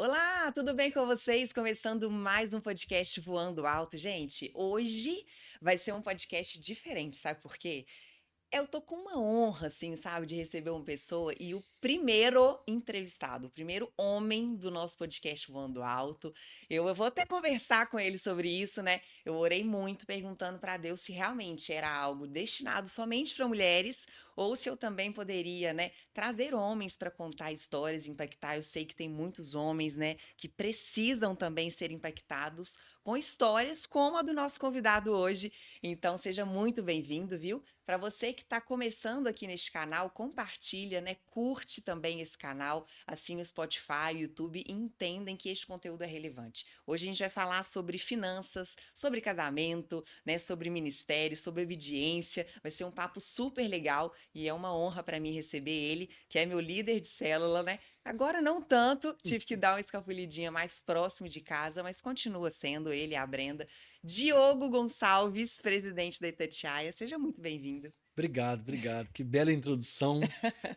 Olá, tudo bem com vocês? Começando mais um podcast Voando Alto. Gente, hoje vai ser um podcast diferente, sabe por quê? Eu tô com uma honra, assim, sabe, de receber uma pessoa e o primeiro entrevistado, o primeiro homem do nosso podcast Voando Alto. Eu vou até conversar com ele sobre isso, né? Eu orei muito perguntando para Deus se realmente era algo destinado somente para mulheres ou se eu também poderia, né, trazer homens para contar histórias, impactar. Eu sei que tem muitos homens, né, que precisam também ser impactados com histórias como a do nosso convidado hoje. Então, seja muito bem-vindo, viu? Para você que está começando aqui neste canal, compartilha, né? Curte também esse canal, assim o Spotify, o YouTube entendem que este conteúdo é relevante. Hoje a gente vai falar sobre finanças, sobre casamento, né? Sobre ministério, sobre obediência. Vai ser um papo super legal e é uma honra para mim receber ele, que é meu líder de célula, né? Agora não tanto, tive que dar uma escapulidinha mais próximo de casa, mas continua sendo ele e a Brenda. Diogo Gonçalves, presidente da Itatiaia, seja muito bem-vindo. Obrigado, obrigado. Que bela introdução.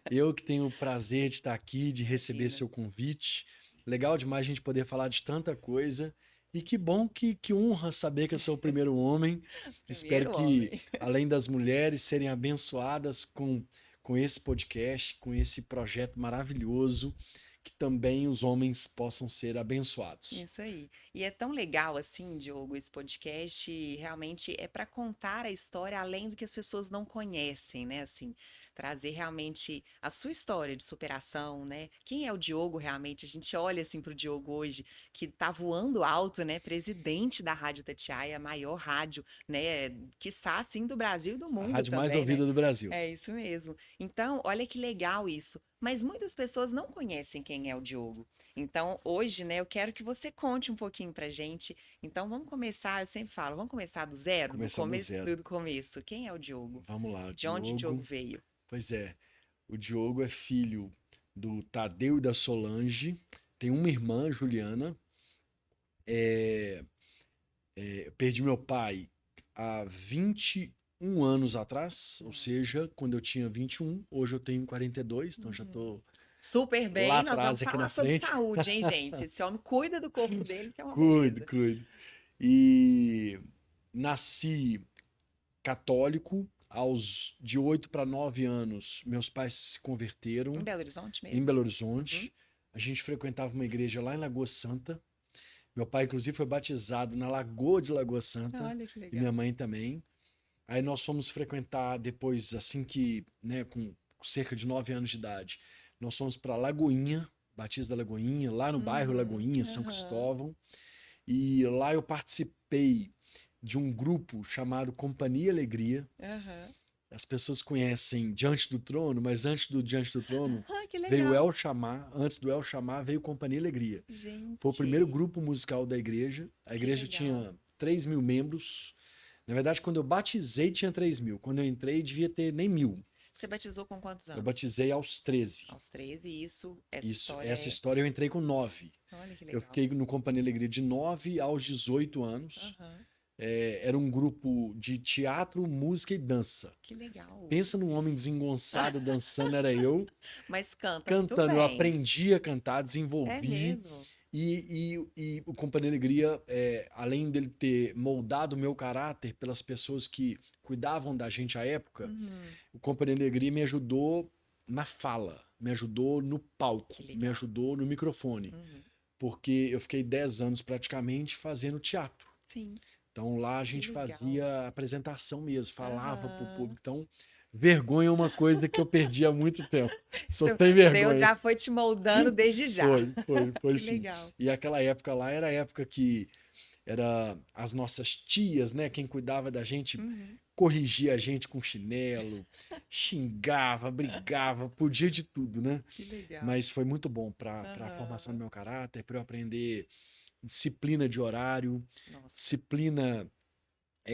Eu que tenho o prazer de estar aqui, de receber Imagina. seu convite. Legal demais a gente poder falar de tanta coisa. E que bom, que honra saber que eu sou o primeiro homem. Espero Primeiro que, homem. além das mulheres serem abençoadas com esse podcast, com esse projeto maravilhoso, que também os homens possam ser abençoados. Isso aí. E é tão legal assim, Diogo, esse podcast realmente é para contar a história além do que as pessoas não conhecem, né? Assim, trazer realmente a sua história de superação, né? Quem é o Diogo realmente? A gente olha assim para o Diogo hoje, que tá voando alto, né? Presidente da Rádio Itatiaia, a maior rádio, né? Quiçá assim do Brasil e do A mundo rádio mais também, né? ouvida do Brasil. É isso mesmo. Então, olha que legal isso. Mas muitas pessoas não conhecem quem é o Diogo. Então, hoje, né, eu quero que você conte um pouquinho pra gente. Então, vamos começar, eu sempre falo, vamos começar do zero, do Começando do começo zero. do começo. Quem é o Diogo? Vamos lá, o De onde o Diogo Diogo. veio? Pois é, o Diogo é filho do Tadeu e da Solange, tem uma irmã, Juliana. Eu perdi meu pai há 21 anos atrás, ou Nossa. seja, quando eu tinha 21, hoje eu tenho 42, então já Uhum. tô Super lá bem, nós vamos atrás aqui na falar sobre frente. saúde, hein, gente? Esse homem cuida do corpo dele, que é uma Cuido, beleza. cuido. E nasci católico, de 8 para 9 anos, meus pais se Em converteram Belo Horizonte em mesmo? Belo Uhum. Horizonte. A gente frequentava uma igreja lá em Lagoa Santa. Meu pai, inclusive, foi batizado na Lagoa de Lagoa Santa Olha que e minha legal. mãe também. Aí nós fomos frequentar depois, assim que, né, com cerca de 9 anos de idade, nós fomos para Lagoinha, Batista da Lagoinha, lá no bairro Uhum. Lagoinha, São Aham. Cristóvão. E lá eu participei de um grupo chamado Companhia Alegria. Aham. As pessoas conhecem Diante do Trono, mas antes do Diante do Trono Ah, que veio legal. El Chamar, antes do El Chamar veio Companhia Alegria. Foi o primeiro Gente, grupo musical da igreja. A que igreja legal. tinha 3.000 membros. Na verdade, quando eu batizei, tinha 3.000. Quando eu entrei, devia ter nem 1.000. Você batizou com quantos Eu anos? batizei aos 13. Aos 13, isso, essa Isso, história essa é. história eu entrei com 9. Olha que Eu legal. fiquei no Companhia Alegria de 9 aos 18 anos. Aham. Era um grupo de teatro, música e dança. Que legal. Pensa num homem desengonçado dançando, era eu. Mas canta muito Cantando, eu bem. aprendi a cantar, É desenvolvi. mesmo? E o Companhia Alegria, além dele ter moldado o meu caráter pelas pessoas que cuidavam da gente à época, Uhum. o Companhia Alegria me ajudou na fala, me ajudou no Que palco, me legal. ajudou no microfone, Uhum. porque eu fiquei 10 anos praticamente fazendo teatro. Sim, Então lá a que gente legal. fazia apresentação mesmo, falava pro Aham. público. Então, vergonha é uma coisa que eu perdi há muito tempo. Sou Seu sem Deus vergonha. já foi te moldando desde já. Foi Que sim. legal. E aquela época lá era a época que era as nossas tias, né? Quem cuidava da gente Uhum. corrigia a gente com chinelo, xingava, brigava, podia de tudo, né? Que legal. Mas foi muito bom para a formação do Aham. meu caráter, para eu aprender disciplina de horário, Nossa. disciplina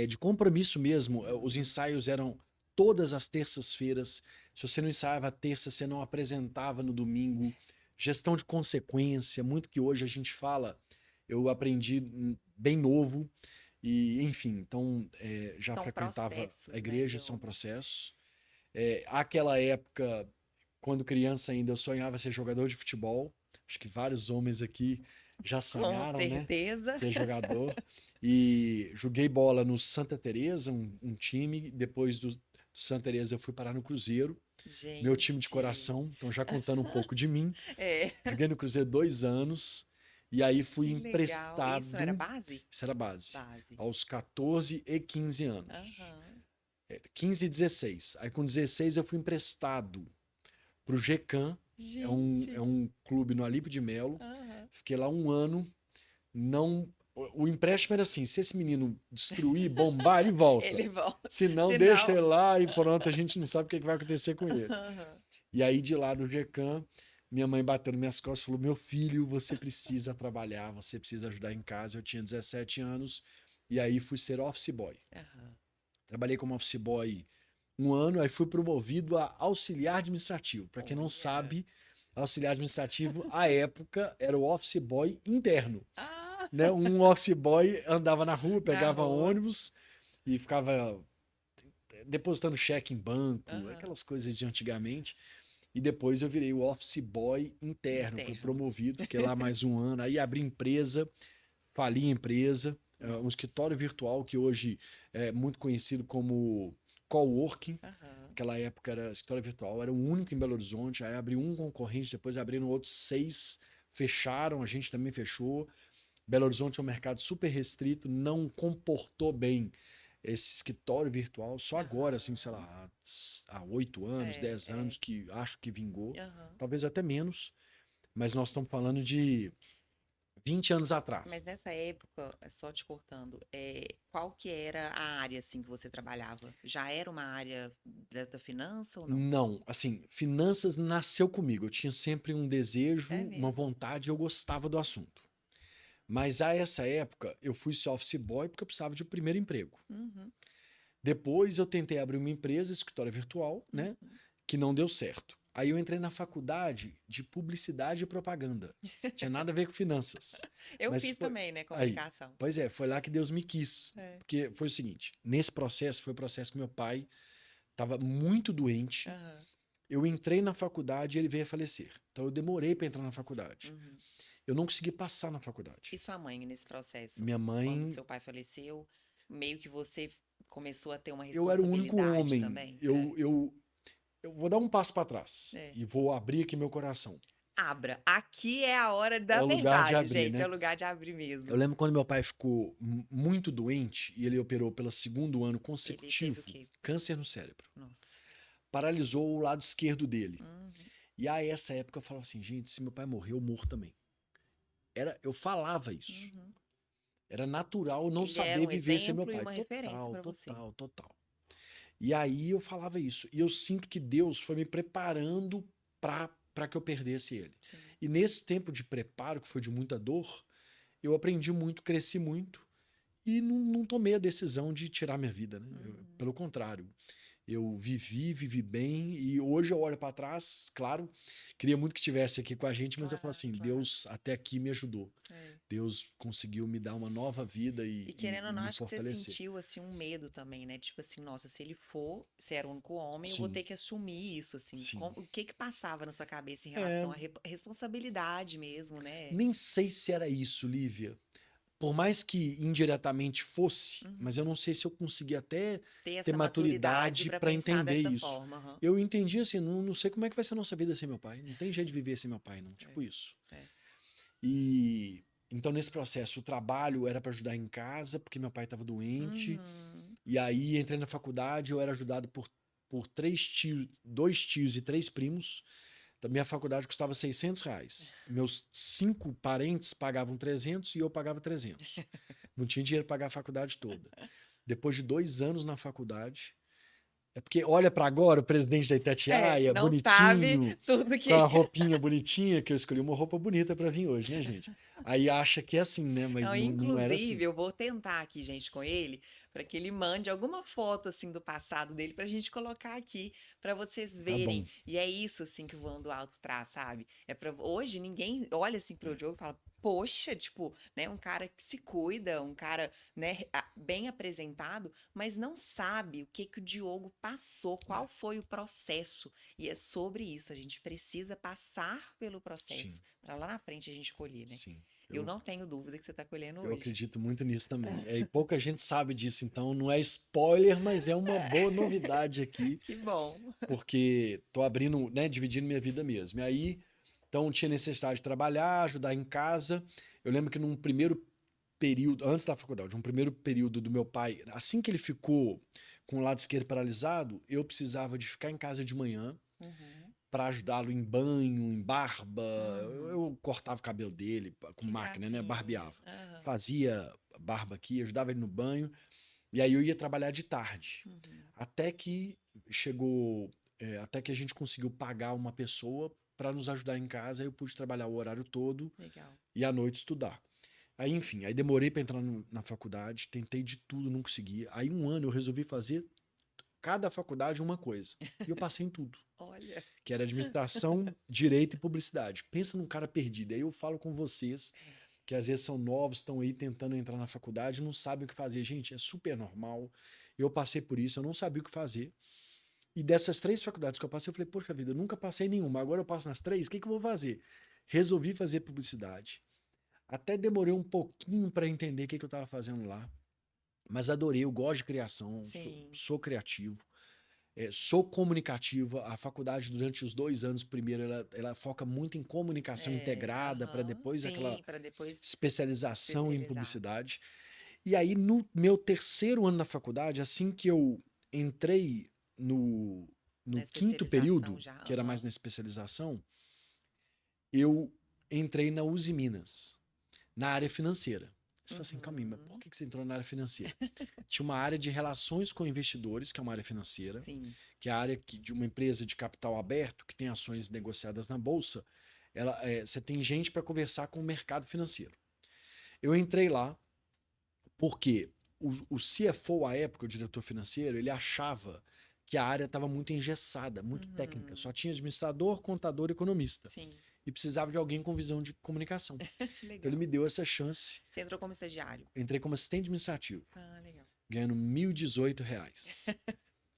de compromisso mesmo. Os Uhum. ensaios eram todas as terças-feiras. Se você não ensaiava terça, você não apresentava no domingo. Gestão de consequência, muito que hoje a gente fala, eu aprendi bem novo. E, enfim, então já São frequentava a processos, né, igreja, são Diogo? processos. Aquela época, quando criança ainda, eu sonhava ser jogador de futebol. Acho que vários homens aqui já Com sonharam, né? certeza. Ser jogador. E joguei bola no Santa Teresa, um time. Depois do Santa Teresa eu fui parar no Cruzeiro, meu time de Gente. coração. Então, já contando um pouco de mim, É, joguei no Cruzeiro 2 anos. E aí fui que legal. Isso era emprestado, base? isso era a base, Base. aos 14 e 15 anos. Aham. 15 e 16. Aí com 16 eu fui emprestado pro GCAM, é Gente. um clube no Alípio de Melo. Aham. Fiquei lá 1 ano. Não, o empréstimo era assim: se esse menino destruir, bombar, ele volta. Ele volta. Se não, Se deixa não. ele lá e pronto, a gente não sabe o que vai acontecer com ele. Aham. E aí, de lá do GCAM, minha mãe bateu nas minhas costas e falou: Meu filho, você precisa trabalhar, você precisa ajudar em casa. Eu tinha 17 anos e aí fui ser office boy. Aham. Trabalhei como office boy 1 ano, aí fui promovido a auxiliar administrativo. Para quem não Olha. sabe, auxiliar administrativo, à época, era o office boy interno. Ah, Né? Um office boy andava na rua, na pegava rua. ônibus e ficava depositando cheque em banco, Aham. aquelas coisas de antigamente. E depois eu virei o office boy interno, fui Interno. promovido, fiquei lá mais 1 ano, aí abri empresa, fali a empresa, um Nossa. escritório virtual que hoje é muito conhecido como coworking. Aham. Naquela época era escritório virtual, era o único em Belo Horizonte, aí abri um concorrente, depois abriram outros 6, fecharam, a gente também fechou. Belo Horizonte é um mercado super restrito, não comportou bem esse escritório virtual. Só agora, assim, sei Aham. lá, há 8 anos, É, 10 é. anos que acho que vingou. Aham. Talvez até menos, mas nós estamos falando de 20 anos Mas atrás. nessa época, só te cortando, qual que era a área assim que você trabalhava? Já era uma área da finança ou não? Não, assim, finanças nasceu comigo. Eu tinha sempre um desejo, É uma mesmo. vontade, eu gostava do assunto. Mas a essa época, eu fui ser office boy porque eu precisava de um primeiro emprego. Uhum, Depois eu tentei abrir uma empresa, escritório virtual, né? uhum. Que não deu certo. Aí eu entrei na faculdade de publicidade e propaganda. Tinha nada a ver com finanças. Eu Mas fiz foi também, né, aí. comunicação. Pois é, foi lá que Deus me quis. É. Porque foi o seguinte, nesse processo, foi o processo que meu pai estava muito doente. Aham, Eu entrei na faculdade e ele veio a falecer. Então eu demorei para entrar na faculdade. uhum. Eu não consegui passar na E faculdade. sua mãe nesse processo? Minha Quando mãe, seu pai faleceu, meio que você começou a ter uma eu era o único responsabilidade homem. também? Eu vou dar um passo para trás É. e vou abrir aqui meu coração. Abra. Aqui é a hora É da o lugar de verdade, abrir, gente. É né? o lugar de abrir Eu mesmo. lembro quando meu pai ficou muito doente e ele operou pelo segundo ano Ele teve o consecutivo, quê? câncer no cérebro. Nossa. Paralisou o lado esquerdo dele. Uhum, E a essa época eu falava assim, gente, se meu pai morrer, eu morro também. Eu falava isso. uhum. Era natural eu não Ele era saber um viver sem meu exemplo e pai. uma referência Total, para você. total, total. E aí eu falava isso. E eu sinto que Deus foi me preparando para que eu perdesse ele. Sim. E nesse tempo de preparo, que foi de muita dor, eu aprendi muito, cresci muito e não tomei a decisão de tirar minha vida, né? Uhum. Pelo contrário, eu vivi bem e hoje eu olho para trás, claro, queria muito que estivesse aqui com a gente, mas eu falo Claro, assim, claro. Deus até aqui me ajudou. É. Deus conseguiu me dar uma nova vida E querendo ou e não, me acho que você fortalecer. sentiu assim um medo também, né? Tipo assim, nossa, se ele for, se era o único homem, eu vou Sim, ter que assumir isso, assim. sim. O que que passava na sua cabeça em É, relação à responsabilidade mesmo, né? nem sei se era isso, Lívia. Por mais que indiretamente fosse, mas eu Uhum. não sei se eu consegui até Ter ter essa maturidade maturidade para para pensar entender dessa isso. forma. Aham. Eu entendi assim, não sei como é que vai ser a nossa vida sem meu pai. Não tem jeito de viver sem meu pai, não. É, Tipo isso. é. E então nesse processo, o trabalho era para ajudar em casa, porque meu pai estava doente. Uhum. E aí entrei na faculdade, eu era ajudado por 3 tios, 2 tios e 3 primos. Da minha faculdade custava R$ 600. Meus 5 parentes pagavam 300 e eu pagava 300. Não tinha dinheiro para pagar a faculdade toda. Depois de 2 anos na faculdade, é porque olha para agora o presidente da Itatiaia, Não sabe bonitinho, tudo com a que. roupinha bonitinha, que eu escolhi uma roupa bonita para vir hoje, né, gente? Aí acha que é assim, né? Mas Não, não era inclusive, assim. eu vou tentar aqui, gente, com ele, para que ele mande alguma foto assim do passado dele pra gente colocar aqui para vocês Tá bom. verem. E é isso assim que o Voando Alto traz, sabe? É para hoje ninguém olha assim pro Diogo e fala: "Poxa, tipo, né, um cara que se cuida, um cara, né, bem apresentado, mas não sabe o que que o Diogo passou, É, qual foi o processo". E é sobre isso, a gente precisa passar pelo sim, processo para lá na frente a gente colher, né? sim. Eu Eu, não tenho dúvida que você está colhendo eu hoje. acredito muito nisso também. E pouca gente sabe disso, então não é spoiler, mas é uma boa novidade aqui, Que bom. porque tô abrindo, né, dividindo minha vida mesmo. E aí, então tinha necessidade de trabalhar, ajudar em casa. Eu lembro que num primeiro período, antes da faculdade, um primeiro período do meu pai, assim que ele ficou com o lado esquerdo paralisado, eu precisava de ficar em casa de manhã Uhum, para ajudá-lo em banho, em barba. uhum. Eu cortava o cabelo dele com Que máquina, né? gracinha. Barbeava. Aham, Fazia barba aqui, ajudava ele no banho. E aí eu ia trabalhar de tarde. uhum. Até que chegou, até que a gente conseguiu pagar uma pessoa para nos ajudar em casa. Aí eu pude trabalhar o horário todo Legal. e à noite estudar. Aí, enfim, aí demorei para entrar na faculdade, tentei de tudo, não consegui. Aí um ano eu resolvi fazer cada faculdade uma coisa. E eu passei em tudo, Olha. que era administração, direito e publicidade. Pensa num cara perdido. Aí eu falo com vocês que às vezes são novos, estão aí tentando entrar na faculdade, não sabem o que fazer. Gente, é super normal. Eu passei por isso, eu não sabia o que fazer. E dessas 3 faculdades que eu passei, eu falei, poxa vida, eu nunca passei nenhuma, agora eu passo nas 3, o que, que eu vou fazer? Resolvi fazer publicidade. Até demorei um pouquinho para entender o que, que eu estava fazendo lá, mas adorei, eu gosto de criação, Sim. sou criativo. Sou comunicativo. A faculdade, durante os 2 anos, primeiro, ela foca muito em comunicação É, integrada, para aham. depois aquela Sim, para depois especialização em especializar. publicidade. E aí, no meu terceiro ano na faculdade, assim que eu entrei no, Na no quinto especialização período, já. que era mais Aham. na especialização, eu entrei na Uzi Minas, na área financeira. Você fala assim, calma aí, mas por Uhum. que você entrou na área financeira? Tinha uma área de relações com investidores, que é uma área financeira, Sim. que é a área de uma empresa de capital aberto, que tem ações negociadas na bolsa, você tem gente para conversar com o mercado financeiro. Eu entrei lá porque o CFO, à época, o diretor financeiro, ele achava que a área estava muito engessada, muito técnica. Só Uhum. tinha administrador, contador e economista. Sim. E precisava de alguém com visão de comunicação. Então ele Legal. me deu essa chance. Você entrou como estagiário. Entrei como assistente administrativo, Ah, legal. ganhando R$ 1.018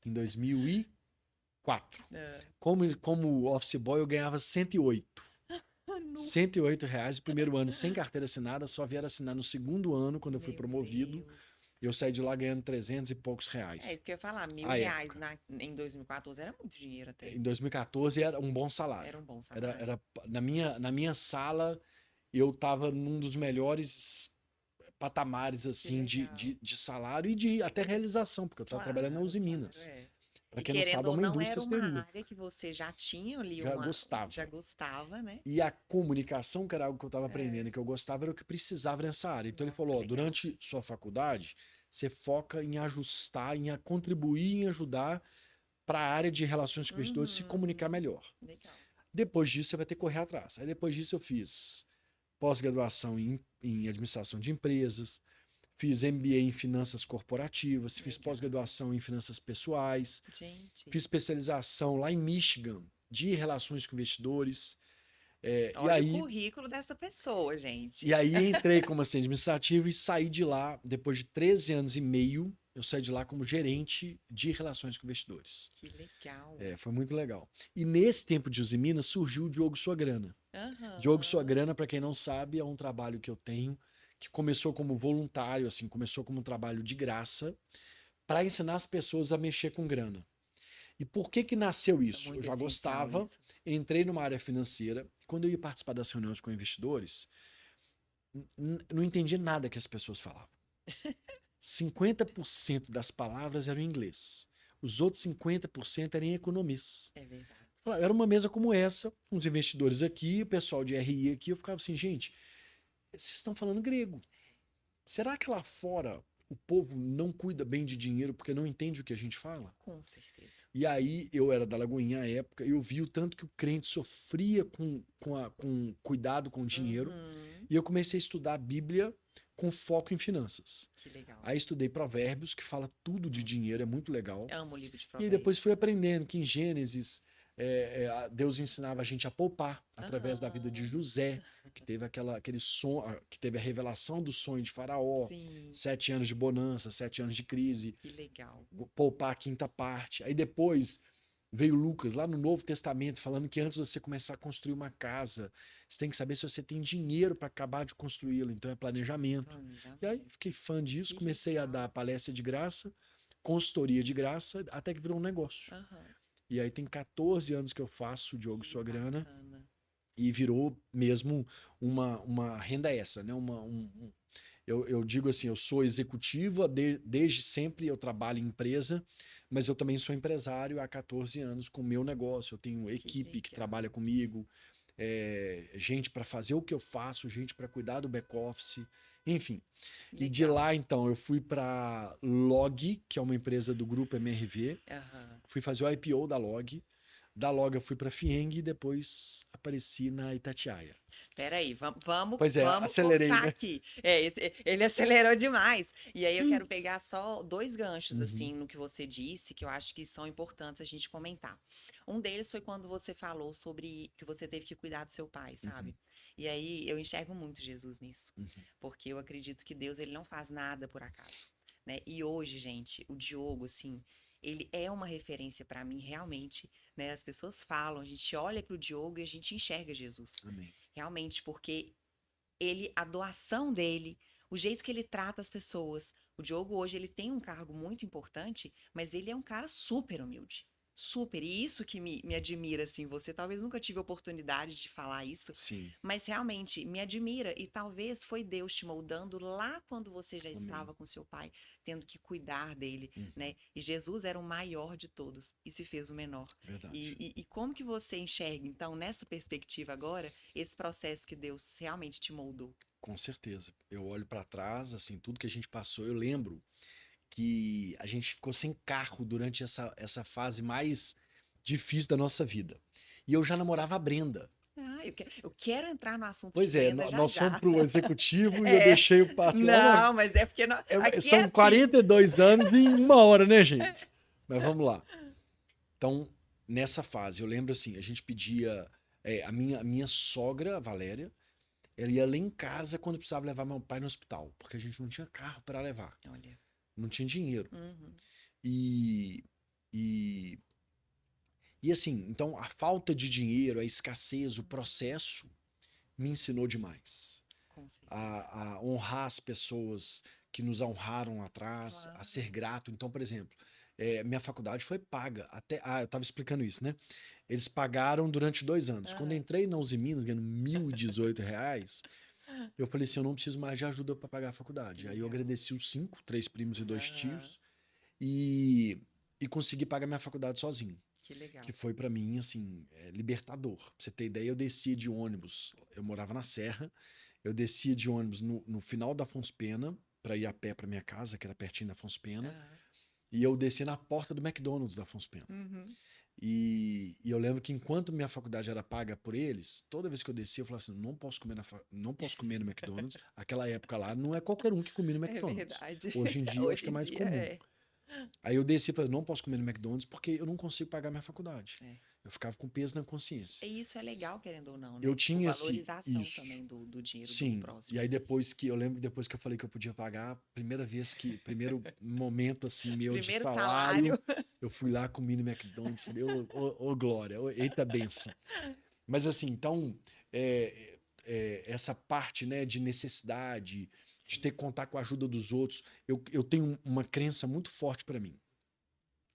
em 2004. Ah. Como office boy, eu ganhava 108. Ah, não. R$ 108 no primeiro ano sem carteira assinada, só vieram assinar no segundo ano, quando eu fui Meu promovido. Deus. Eu saí de lá ganhando 300 e poucos É reais. isso que eu ia falar, mil À reais época. em 2014 era muito dinheiro até. Em 2014 era um bom salário. Era um bom Era, salário. era, na minha sala, eu estava num dos melhores patamares Que assim de, legal. de, de salário e de até realização, porque eu estava trabalhando na Claro, Uzi claro, Minas. é. Para E quem não querendo sabe, é ou uma não, indústria era uma siderúrgica. área que você já tinha ali Já já gostava. gostava, né? E a comunicação, que era algo que eu estava aprendendo É. e que eu gostava, era o que precisava nessa área. Então ele Nossa, falou: ó, legal. durante sua faculdade, você foca em ajustar, contribuir, em ajudar para a área de relações com investidores se comunicar Uhum. melhor. Legal. Depois disso, você vai ter que correr atrás. Aí depois disso, eu fiz pós-graduação em administração de empresas, fiz MBA em finanças corporativas, fiz Legal. pós-graduação em finanças pessoais, Gente, fiz especialização lá em Michigan de relações com investidores. É, e olha o aí currículo dessa pessoa, gente. E aí entrei como assistente administrativo e saí de lá, depois de 13 anos e meio, eu saí de lá como gerente de relações com investidores. Que legal. Foi muito legal. E nesse tempo de Uzi Minas surgiu o Diogo Sua Grana. Diogo Sua Aham. Grana, para quem não sabe, é um trabalho que eu tenho, que começou como voluntário, assim, começou como um trabalho de graça, para ensinar as pessoas a mexer com grana. E por que que nasceu Isso é isso? Eu muito já essencial gostava, isso. entrei numa área financeira, quando eu ia participar das reuniões com investidores, não entendi nada que as pessoas falavam. 50% das palavras eram em inglês. Os outros 50% eram em economês. É verdade. Era uma mesa como essa, uns investidores aqui, o pessoal de RI aqui, eu ficava assim, gente, vocês estão falando grego. Será que lá fora o povo não cuida bem de dinheiro porque não entende o que a gente fala? Com certeza. E aí eu era da Lagoinha à época, eu vi o tanto que o crente sofria com cuidado com o dinheiro, Uhum. e eu comecei a estudar a Bíblia com foco em finanças. Que legal. Aí estudei Provérbios, que fala tudo de Nossa, dinheiro, é muito legal. amo o livro de E aí depois fui Provérbios. aprendendo que em Gênesis Deus ensinava a gente a poupar através da vida de Aham. José, que teve aquele sonho, que teve a revelação do sonho de Faraó, Sim, 7 anos de bonança, 7 anos de crise, que legal. poupar a quinta parte. Aí depois veio Lucas, lá no Novo Testamento, falando que antes de você começar a construir uma casa, você tem que saber se você tem dinheiro para acabar de construí-la. Então é planejamento. E aí Planejamento. fiquei fã disso, Que comecei a legal. dar palestra de graça, consultoria de graça, até que virou um negócio. Aham. E aí tem 14 anos que eu faço o Diogo Que Sua Grana bacana. e virou mesmo uma renda extra, né? Eu digo assim, eu sou executiva, desde sempre eu trabalho em empresa, mas eu também sou empresário há 14 anos com o meu negócio. Eu tenho Que equipe que legal. trabalha comigo, gente para fazer o que eu faço, gente para cuidar do back-office, enfim. E de Legal. lá, então, eu fui para Log, que é uma empresa do grupo MRV, Aham. fui fazer o IPO da Log. Da Log eu fui para Fieng e depois apareci na Itatiaia. Peraí, vamos, Pois é, vamos acelerei, cortar né? aqui. Ele acelerou demais. E aí eu quero pegar só dois ganchos, Uhum, assim, no que você disse, que eu acho que são importantes a gente comentar. Um deles foi quando você falou sobre que você teve que cuidar do seu pai, uhum, sabe? E aí eu enxergo muito Jesus nisso, uhum. porque eu acredito que Deus, ele não faz nada por acaso, né? E hoje, gente, o Diogo, assim, ele é uma referência para mim, realmente, né? As pessoas falam, a gente olha para o Diogo e a gente enxerga Jesus. Amém. Realmente, porque a doação dele, o jeito que ele trata as pessoas. O Diogo hoje ele tem um cargo muito importante, mas ele é um cara super humilde. Super. E isso que me admira, assim, você talvez nunca tive oportunidade de falar isso, Sim, mas realmente me admira e talvez foi Deus te moldando lá quando você já amém. estava com seu pai, tendo que cuidar dele, Uhum, né? E Jesus era o maior de todos e se fez o menor. verdade. E como que você enxerga, então, nessa perspectiva agora, esse processo que Deus realmente te moldou? Com certeza. Eu olho para trás, assim, tudo que a gente passou, eu lembro que a gente ficou sem carro durante essa fase mais difícil da nossa vida. E eu já namorava a Brenda. Ah, eu quero entrar no assunto de Pois é, Brenda já nós fomos já. para o executivo e eu É, deixei o parto lá. não, mas é porque aqui é São assim. 42 anos em 1 hora, né, gente? Mas vamos lá. Então, nessa fase, eu lembro assim, a gente pedia. A minha sogra, a Valéria, ela ia lá em casa quando precisava levar meu pai no hospital, porque a gente não tinha carro para levar, Olha. não tinha dinheiro. Uhum, E, e, e assim, então a falta de dinheiro, a escassez, o processo me ensinou demais. com certeza. A honrar as pessoas que nos honraram lá atrás, a Claro. ser grato. Então, por exemplo, minha faculdade foi paga. Eu estava explicando isso, né? Eles pagaram durante 2 anos. Quando eu Aham. entrei na Uzi Minas, ganhando R$ 1.018, eu falei assim, eu não preciso mais de ajuda para pagar a Que faculdade. Aí eu legal. agradeci os 5, 3 primos e 2 tios, Aham. e consegui pagar minha faculdade sozinho. Que legal. Que foi para mim, assim, libertador. Pra você ter ideia, eu descia de ônibus, eu morava na Serra, eu descia de ônibus no final da Afonso Pena, para ir a pé para minha casa, que era pertinho da Afonso Pena, Aham. e eu descia na porta do McDonald's da Afonso Pena. Uhum. E eu lembro que enquanto minha faculdade era paga por eles, toda vez que eu descia, eu falava assim: não posso comer, não posso comer no McDonald's. Aquela época lá, não é qualquer um que comia no É McDonald's. verdade. Hoje em dia, eu acho Hoje que é em mais dia comum. é. Aí eu desci e falei: não posso comer no McDonald's porque eu não consigo pagar minha faculdade. É. Eu ficava com peso na consciência. E isso é legal, querendo ou não, Eu né? Tipo, tinha esse. valorização Isso. também do dinheiro do Sim. E próximo. aí eu lembro que depois que eu falei que eu podia pagar, primeiro momento assim meu de Primeiro salário, salário. eu fui lá comi no McDonald's, falei, ô glória, eita benção. Mas assim, então, essa parte, né, de necessidade, de ter Sim, que contar com a ajuda dos outros, eu tenho uma crença muito forte para mim.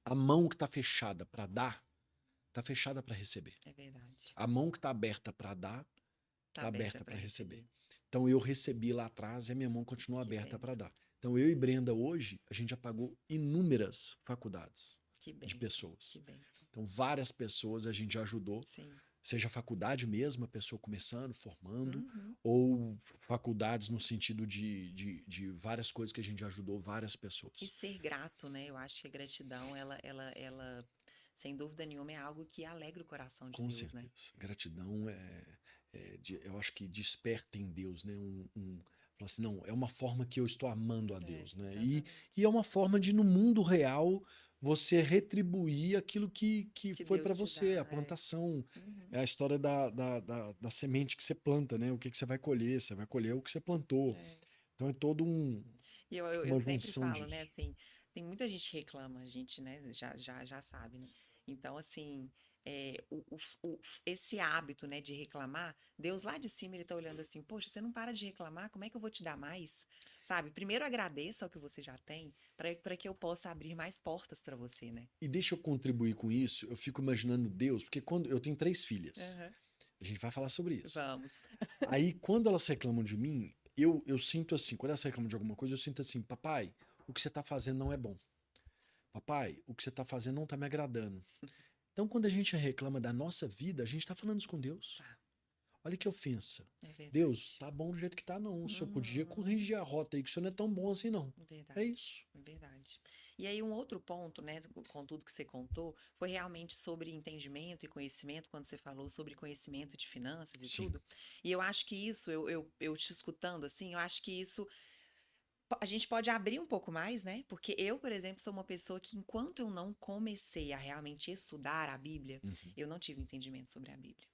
A mão que está fechada para dar, está fechada para receber. é verdade. A mão que está aberta para dar, Tá está aberta aberta para para receber. receber. Então eu recebi lá atrás e a minha mão continua Que aberta para bênção. dar. Então eu e Brenda hoje, a gente já pagou inúmeras faculdades Que de bênção. Que pessoas. bênção. Então várias pessoas a gente já ajudou, Sim. seja faculdade mesmo, a pessoa começando, formando, Uhum. ou faculdades no sentido de várias coisas que a gente ajudou várias E pessoas. ser grato, né? Eu acho que a gratidão, sem dúvida nenhuma, é algo que alegra o coração de Com Deus, né? certeza. Gratidão eu acho que desperta em Deus, né? Fala assim, não, é uma forma que eu estou amando a Deus, né? Exatamente. E é uma forma de, no mundo real, você retribuir aquilo que Que foi para Deus te você, dá, a plantação. Uhum. É a história da semente que você planta, né? O que você vai colher? Você vai colher o que você plantou. É. Então é todo E eu uma sempre junção falo, né, disso. assim, tem muita gente que reclama, a gente, né, já sabe, né? Então, assim, esse hábito, né, de reclamar, Deus lá de cima, ele tá olhando assim, poxa, você não para de reclamar, como é que eu vou te dar mais? Sabe? Primeiro agradeça o que você já tem, para que eu possa abrir mais portas para você, né? E deixa eu contribuir com isso, eu fico imaginando Deus, porque quando eu tenho 3 filhas, Aham. a gente vai falar sobre isso. Vamos. Aí, quando elas reclamam de mim, eu sinto assim, quando elas reclamam de alguma coisa, eu sinto assim, papai, o que você tá fazendo não é bom. Papai, o que você tá fazendo não tá me agradando. Então, quando a gente reclama da nossa vida, a gente tá falando isso com Deus. Tá, Olha que ofensa. é Deus, verdade. tá bom do jeito que tá, não. O senhor podia Uhum. corrigir a rota aí, que isso não é tão bom assim, não. É Verdade, isso. verdade. E aí, um outro ponto, né, com tudo que você contou, foi realmente sobre entendimento e conhecimento, quando você falou sobre conhecimento de finanças e Sim, tudo. E eu acho que isso, eu te escutando assim, eu acho que isso a gente pode abrir um pouco mais, né? Porque eu, por exemplo, sou uma pessoa que, enquanto eu não comecei a realmente estudar a Bíblia, uhum, eu não tive entendimento sobre a Bíblia.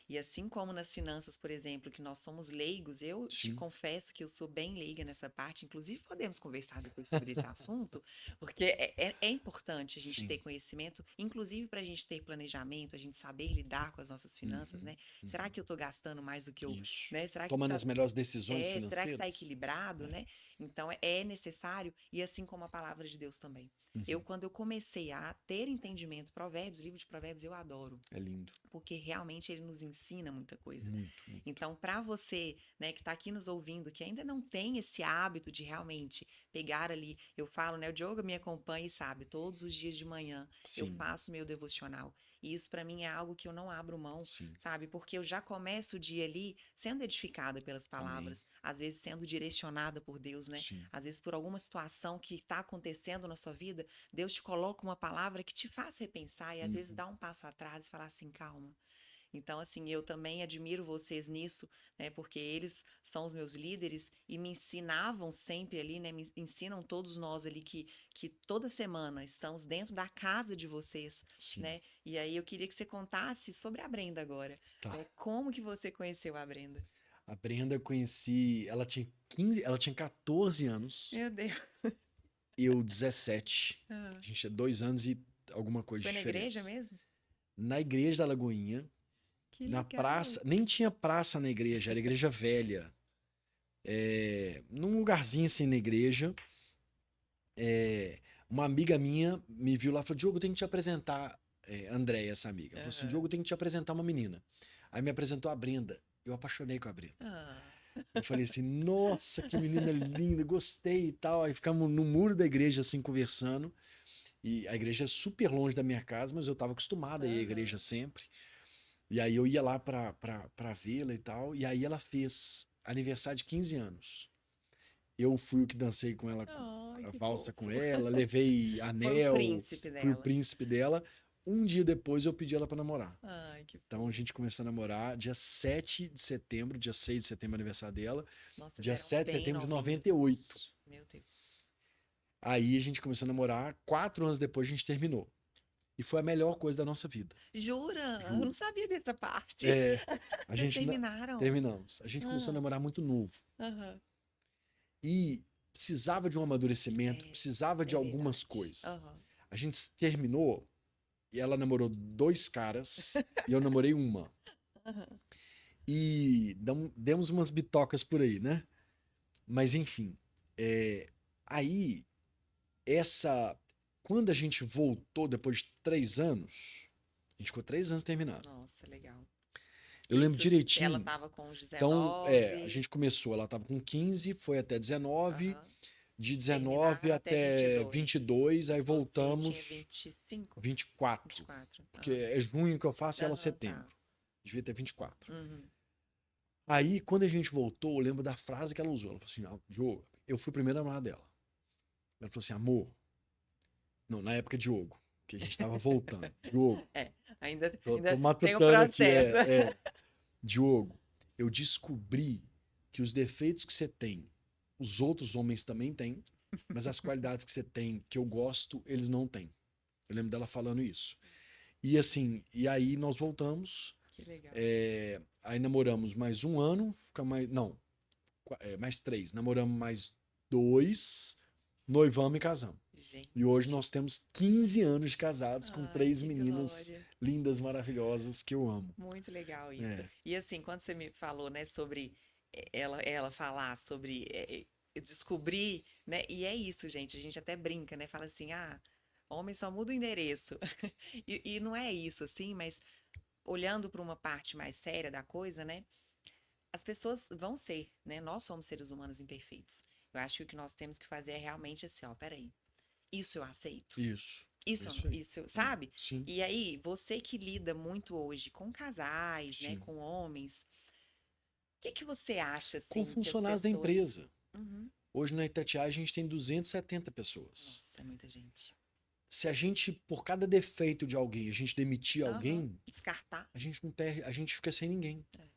E assim como nas finanças, por exemplo, que nós somos leigos, eu te sim, confesso que eu sou bem leiga nessa parte. Inclusive, podemos conversar depois sobre esse assunto, porque é importante a gente ter sim. conhecimento, inclusive para a gente ter planejamento, a gente saber lidar com as nossas finanças, Uhum, né? Será uhum. que eu estou gastando mais do que eu, Isso. né? Será que Tomando tá, as melhores decisões será que está financeiras? equilibrado, É. né? Então é necessário, e assim como a palavra de Deus também. Uhum. Quando eu comecei a ter entendimento, Provérbios, livro de Provérbios, eu adoro É lindo. porque realmente ele nos ensina muita coisa. Muito, muito. Então, para você, né, que está aqui nos ouvindo, que ainda não tem esse hábito de realmente pegar ali, eu falo, né, o Diogo me acompanha e sabe, todos os dias de manhã eu Sim, faço meu devocional. E isso para mim é algo que eu não abro mão, sim. sabe? Porque eu já começo o dia ali sendo edificada pelas Amém. palavras, às vezes sendo direcionada por Deus, né? Sim. Às vezes por alguma situação que está acontecendo na sua vida, Deus te coloca uma palavra que te faz repensar e às vezes Uhum. dá um passo atrás e falar assim, calma. Então, assim, eu também admiro vocês nisso, né? Porque eles são os meus líderes e me ensinavam sempre ali, né? Me ensinam todos nós ali que toda semana estamos dentro da casa de vocês, Sim. né? E aí eu queria que você contasse sobre a Brenda agora, Tá. né? Como que você conheceu a Brenda? A Brenda eu conheci, ela tinha 14 anos, Meu Deus. eu 17. A Ah, gente tinha 2 anos e alguma coisa foi de na igreja diferença. mesmo? Na igreja da Lagoinha, Que na legal. praça, nem tinha praça na igreja, era igreja velha. Num lugarzinho assim na igreja, uma amiga minha me viu lá e falou: Diogo, eu tenho que te apresentar. Andréia, essa amiga. Ela falou assim: Aham. Diogo, eu tenho que te apresentar uma menina. Aí me apresentou a Brenda. Eu apaixonei com a Brenda. Ah, Eu falei assim: nossa, que menina linda, gostei e tal. Aí ficamos no muro da igreja, assim, conversando. E a igreja é super longe da minha casa, mas eu estava acostumado a ir à igreja aham. sempre. E aí eu ia lá pra vê-la e tal. E aí ela fez aniversário de 15 anos. Eu fui o que dancei com ela, Ai, a que valsa com fofo. ela, levei Foi o anel, príncipe fui o dela. príncipe dela. Um dia depois eu pedi ela pra namorar. Ai, que Então a fofo. gente começou a namorar dia 7 de setembro, dia 6 de setembro, aniversário dela. Nossa, vocês Dia eram 7 de bem setembro de 98. novinhos. Meu Deus. Aí a gente começou a namorar, 4 anos depois a gente terminou. E foi a melhor coisa da nossa vida, Jura? Eu não juro. sabia dessa parte. É, a Vocês gente terminaram? terminamos. A gente começou a Ah, namorar muito novo. aham. E precisava de um amadurecimento, É, precisava de é algumas verdade. coisas. Aham. A gente terminou e ela namorou 2 caras e eu namorei uma. Aham. E demos umas bitocas por aí, né? Mas enfim, aí essa. Quando a gente voltou depois de 3 anos, a gente ficou 3 anos terminado. Nossa, legal. Eu lembro Isso, ela direitinho. tava com uns Então, a 19. gente começou, ela tava com 15, foi até 19, Aham. de 19 Terminaram até até 22. 22, aí Você tinha voltamos 25? 24. 24. Porque é junho que eu faço e ela Aham, tá. setembro. Devia ter 24. Uhum. Aí, quando a gente voltou, eu lembro da frase que ela usou. Ela falou assim: Diogo, eu fui o primeiro namorado dela. Ela falou assim: amor. Não, na época, Diogo, que a gente tava voltando. Diogo, É, ainda, tô ainda tem o matutando aqui. processo. Diogo, eu descobri que os defeitos que você tem os outros homens também têm, mas as qualidades que você tem, que eu gosto, eles não têm. Eu lembro dela falando isso. E assim, e aí nós voltamos, Que legal. aí namoramos mais um ano, fica mais, não, mais 3, namoramos mais 2, noivamos e casamos. E hoje Gente. nós temos 15 anos de casados com Ai, 3 que meninas glória. lindas, maravilhosas que eu amo. Muito legal isso. É, E assim, quando você me falou, né, sobre ela falar sobre descobrir, né? E é isso, gente. A gente até brinca, né? Fala assim, ah, homem só muda o endereço. E não é isso, assim, mas olhando para uma parte mais séria da coisa, né? As pessoas vão ser, né? Nós somos seres humanos imperfeitos. Eu acho que o que nós temos que fazer é realmente assim, ó, peraí, isso eu aceito. isso. Isso, Isso aí. sabe? Sim, E aí, você que lida muito hoje com casais, né, sim. com homens, o que que você acha, Com assim, que as funcionários da pessoas... empresa. Uhum. Hoje na Itatiaia a gente tem 270 pessoas. Nossa, é muita gente. Se a gente, por cada defeito de alguém, a gente demitir Aham. alguém, Descartar. a gente não perde, a gente fica sem ninguém. É.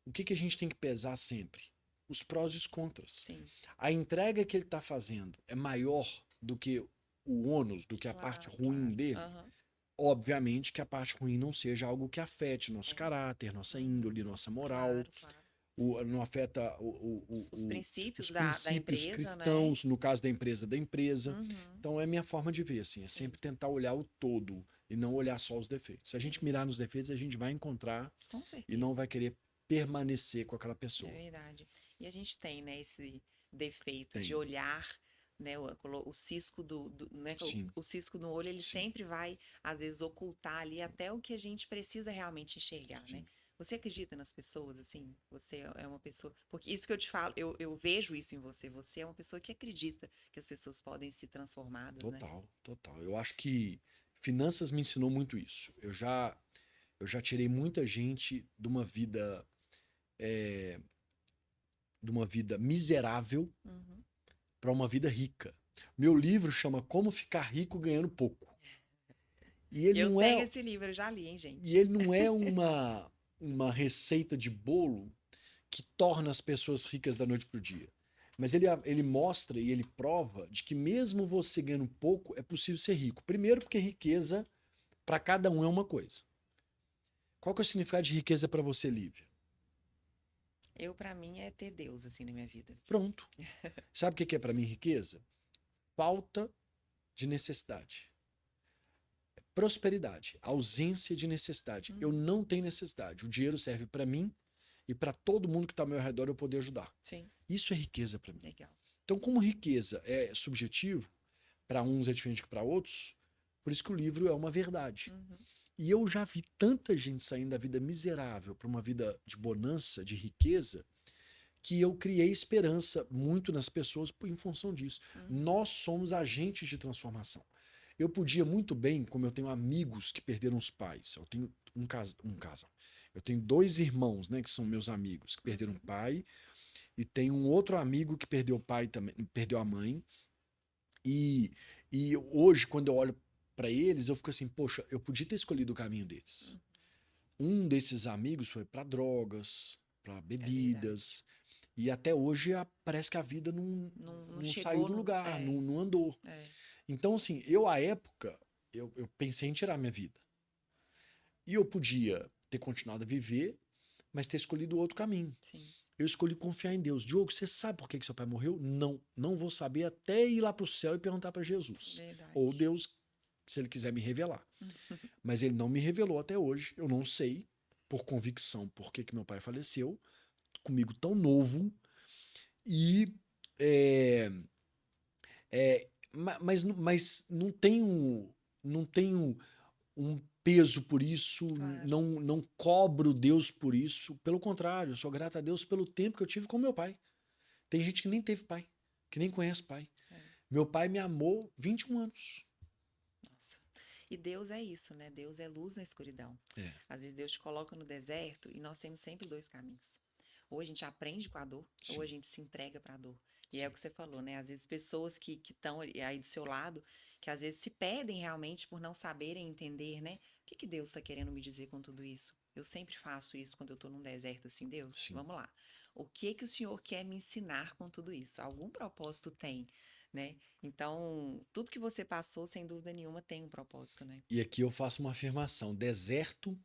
O que que a gente tem que pesar sempre? Os prós e os contras. Sim, A entrega que ele está fazendo é maior do que o ônus, do que a parte claro, ruim claro. dele? Aham. Obviamente que a parte ruim não seja algo que afete nosso É. caráter, nossa Uhum. índole, nossa moral, Claro, claro. não afeta Os princípios os da princípios empresa, né? cristãos, no caso da empresa. Uhum. Então é a minha forma de ver, assim, é Sim, sempre tentar olhar o todo e não olhar só os defeitos. Se a gente sim. mirar nos defeitos, a gente vai encontrar Com e não certeza. vai querer permanecer com aquela É pessoa. verdade. E a gente tem, né, esse defeito de Tem, olhar, né, o cisco né, sim, o cisco no olho, ele sim, sempre vai, às vezes, ocultar ali até o que a gente precisa realmente enxergar, né? sim. Você acredita nas pessoas, assim? Você é uma pessoa. Porque isso que eu te falo, eu vejo isso em você. Você é uma pessoa que acredita que as pessoas podem se transformadas, né? Total, total. Eu acho que finanças me ensinou muito isso. Eu já tirei muita gente de uma vida miserável Uhum. para uma vida rica. Meu livro chama Como Ficar Rico Ganhando Pouco. E ele Eu não tenho é, esse livro, eu já li, hein, e gente? ele não é uma receita de bolo que torna as pessoas ricas da noite para o dia. Mas ele mostra e ele prova de que mesmo você ganhando pouco, é possível ser rico. Primeiro porque riqueza para cada um é uma coisa. Qual que é o significado de riqueza para você, Lívia? Pra mim, é ter Deus, assim, na minha vida. Pronto. Sabe o que é para mim riqueza? Falta de necessidade. Prosperidade, ausência de necessidade. Eu Uhum. não tenho necessidade. O dinheiro serve para mim e para todo mundo que está ao meu redor eu poder ajudar. Sim, Isso é riqueza para mim. legal. Então, como riqueza é subjetivo, para uns é diferente que para outros, por isso que o livro é uma verdade. Uhum. E eu já vi tanta gente saindo da vida miserável para uma vida de bonança, de riqueza, que eu criei esperança muito nas pessoas em função disso. Uhum. Nós somos agentes de transformação. Eu podia muito bem, como eu tenho amigos que perderam os pais, eu tenho um casal. Eu tenho 2 irmãos, né, que são meus amigos, que perderam o Uhum. pai, e tenho um outro amigo que perdeu o pai também, perdeu a mãe. E, e hoje, quando eu olho para eles, eu fico assim, poxa, eu podia ter escolhido o caminho deles. Um desses amigos foi para drogas, para É verdade. bebidas, e até hoje parece que a vida Não não saiu chegou do no. lugar, não andou. É, Então, assim, eu à época, eu pensei em tirar minha vida. E eu podia ter continuado a viver, mas ter escolhido outro caminho. sim, Eu escolhi confiar em Deus. Diogo, você sabe por que que seu pai morreu? Não, não vou saber até ir lá para o céu e perguntar para Jesus. Ou verdade. Deus, se ele quiser me revelar. Mas ele não me revelou até hoje. Eu não sei, por convicção, por que que meu pai faleceu, comigo tão novo. E é, mas não tenho um peso por isso, Claro. não cobro Deus por isso. Pelo contrário, eu sou grato a Deus pelo tempo que eu tive com meu pai. Tem gente que nem teve pai, que nem conhece pai. É. Meu pai me amou 21 anos. Nossa. E Deus é isso, né? Deus é luz na escuridão. É, Às vezes Deus te coloca no deserto e nós temos sempre dois caminhos. Ou a gente aprende com a dor, ou a sim, gente se entrega para a dor. E é o sim, que você falou, né? Às vezes pessoas que estão aí do seu lado, que às vezes se perdem realmente por não saberem entender, né? O que que Deus está querendo me dizer com tudo isso? Eu sempre faço isso quando eu estou num deserto assim, Deus, sim. vamos lá. O que que o senhor quer me ensinar com tudo isso? Algum propósito tem, né? Então, tudo que você passou, sem dúvida nenhuma, tem um propósito, né? E aqui eu faço uma afirmação: deserto,